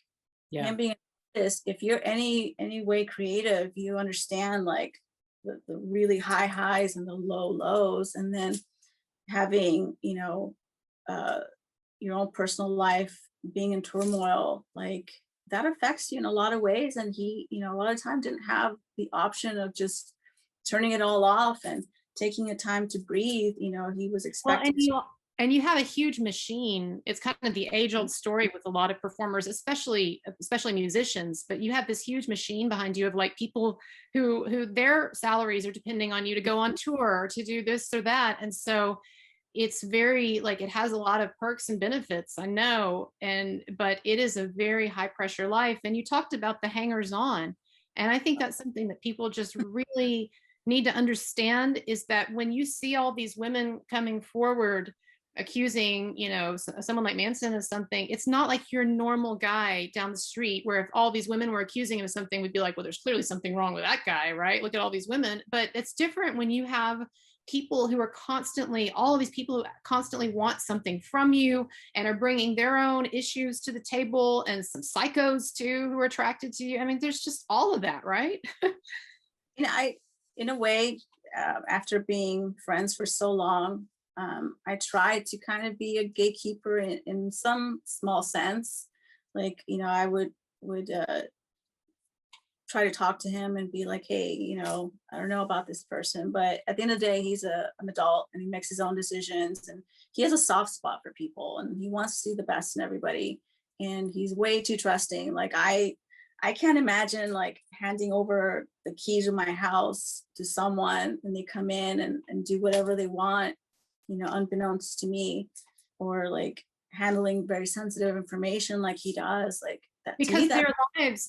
him being an artist, if you're any way creative, you understand like the really high highs and the low lows. And then having, uh, your own personal life being in turmoil, like that affects you in a lot of ways. And he, a lot of time didn't have the option of just turning it all off and taking a time to breathe. He was Well, expected to. and you have a huge machine. It's kind of the age-old story with a lot of performers, especially musicians, but you have this huge machine behind you of like people who their salaries are depending on you to go on tour or to do this or that. And so it's very like it has a lot of perks and benefits, I know, but it is a very high pressure life. And you talked about the hangers on, and I think that's something that people just really need to understand, is that when you see all these women coming forward accusing, someone like Manson of something, it's not like your normal guy down the street where if all these women were accusing him of something, we'd be like, well, there's clearly something wrong with that guy, right? Look at all these women. But it's different when you have people who are all of these people who constantly want something from you and are bringing their own issues to the table, and some psychos too who are attracted to you. I mean, there's just all of that, right? In a way, after being friends for so long, I tried to kind of be a gatekeeper in some small sense. Like, I would try to talk to him and be like, hey, I don't know about this person, but at the end of the day, he's an adult and he makes his own decisions, and he has a soft spot for people and he wants to see the best in everybody. And he's way too trusting. Like I can't imagine like handing over the keys of my house to someone and they come in and do whatever they want, unbeknownst to me, or like handling very sensitive information like he does. Like that, to me, Because that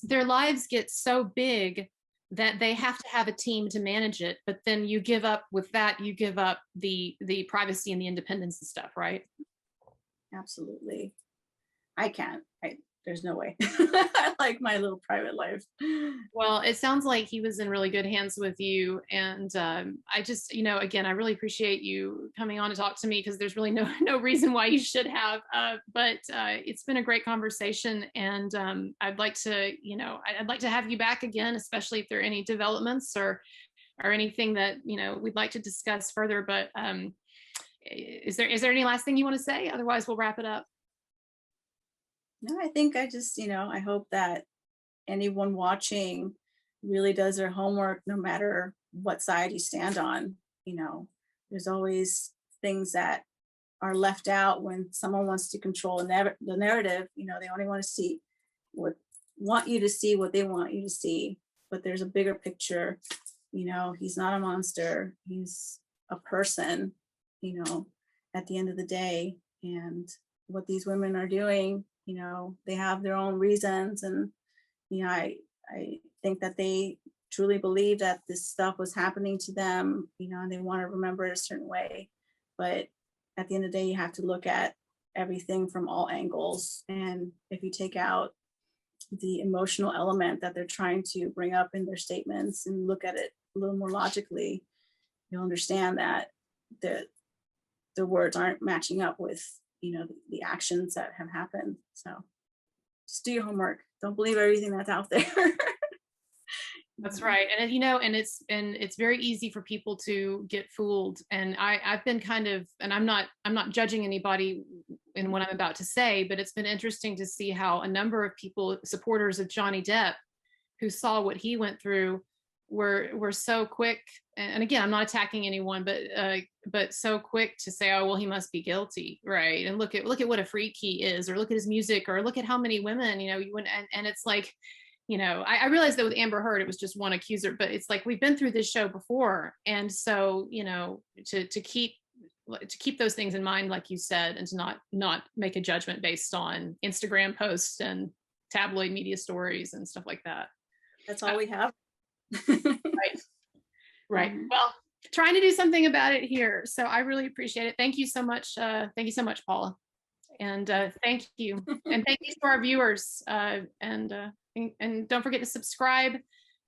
their lives get so big that they have to have a team to manage it. But then you give up with that, you give up the privacy and the independence and stuff, right? absolutely. I can't. There's no way. I like my little private life. Well, it sounds like he was in really good hands with you. And I just, again, I really appreciate you coming on to talk to me, because there's really no reason why you should have. But it's been a great conversation. And I'd like to, I'd like to have you back again, especially if there are any developments or anything that, we'd like to discuss further. But is there any last thing you want to say? Otherwise, we'll wrap it up. No, I think I just, I hope that anyone watching really does their homework, no matter what side you stand on. There's always things that are left out when someone wants to control the narrative. They only want you to see what they want you to see, but there's a bigger picture. He's not a monster. He's a person, at the end of the day. And what these women are doing, they have their own reasons. And, I think that they truly believe that this stuff was happening to them, and they want to remember it a certain way. But at the end of the day, you have to look at everything from all angles. And if you take out the emotional element that they're trying to bring up in their statements and look at it a little more logically, you'll understand that the words aren't matching up with the actions that have happened. So just do your homework. Don't believe everything that's out there. That's right. And it's very easy for people to get fooled. And I've been and I'm not judging anybody in what I'm about to say, but it's been interesting to see how a number of people, supporters of Johnny Depp, who saw what he went through, were so quick. And again, I'm not attacking anyone, but so quick to say, oh, well, he must be guilty, right? And look at what a freak he is, or look at his music, or look at how many women, you went, and it's like, I realized that with Amber Heard, it was just one accuser, but it's like, we've been through this show before. And so, to keep those things in mind, like you said, and to not make a judgment based on Instagram posts and tabloid media stories and stuff like that. That's all we have. Right. Right. Well, trying to do something about it here. So I really appreciate it. Thank you so much. Thank you so much, Paula. And thank you. And thank you to our viewers. And don't forget to subscribe.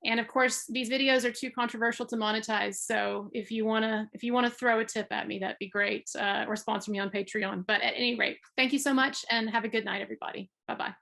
And of course, these videos are too controversial to monetize. So if you wanna throw a tip at me, that'd be great. Or sponsor me on Patreon. But at any rate, thank you so much and have a good night, everybody. Bye-bye.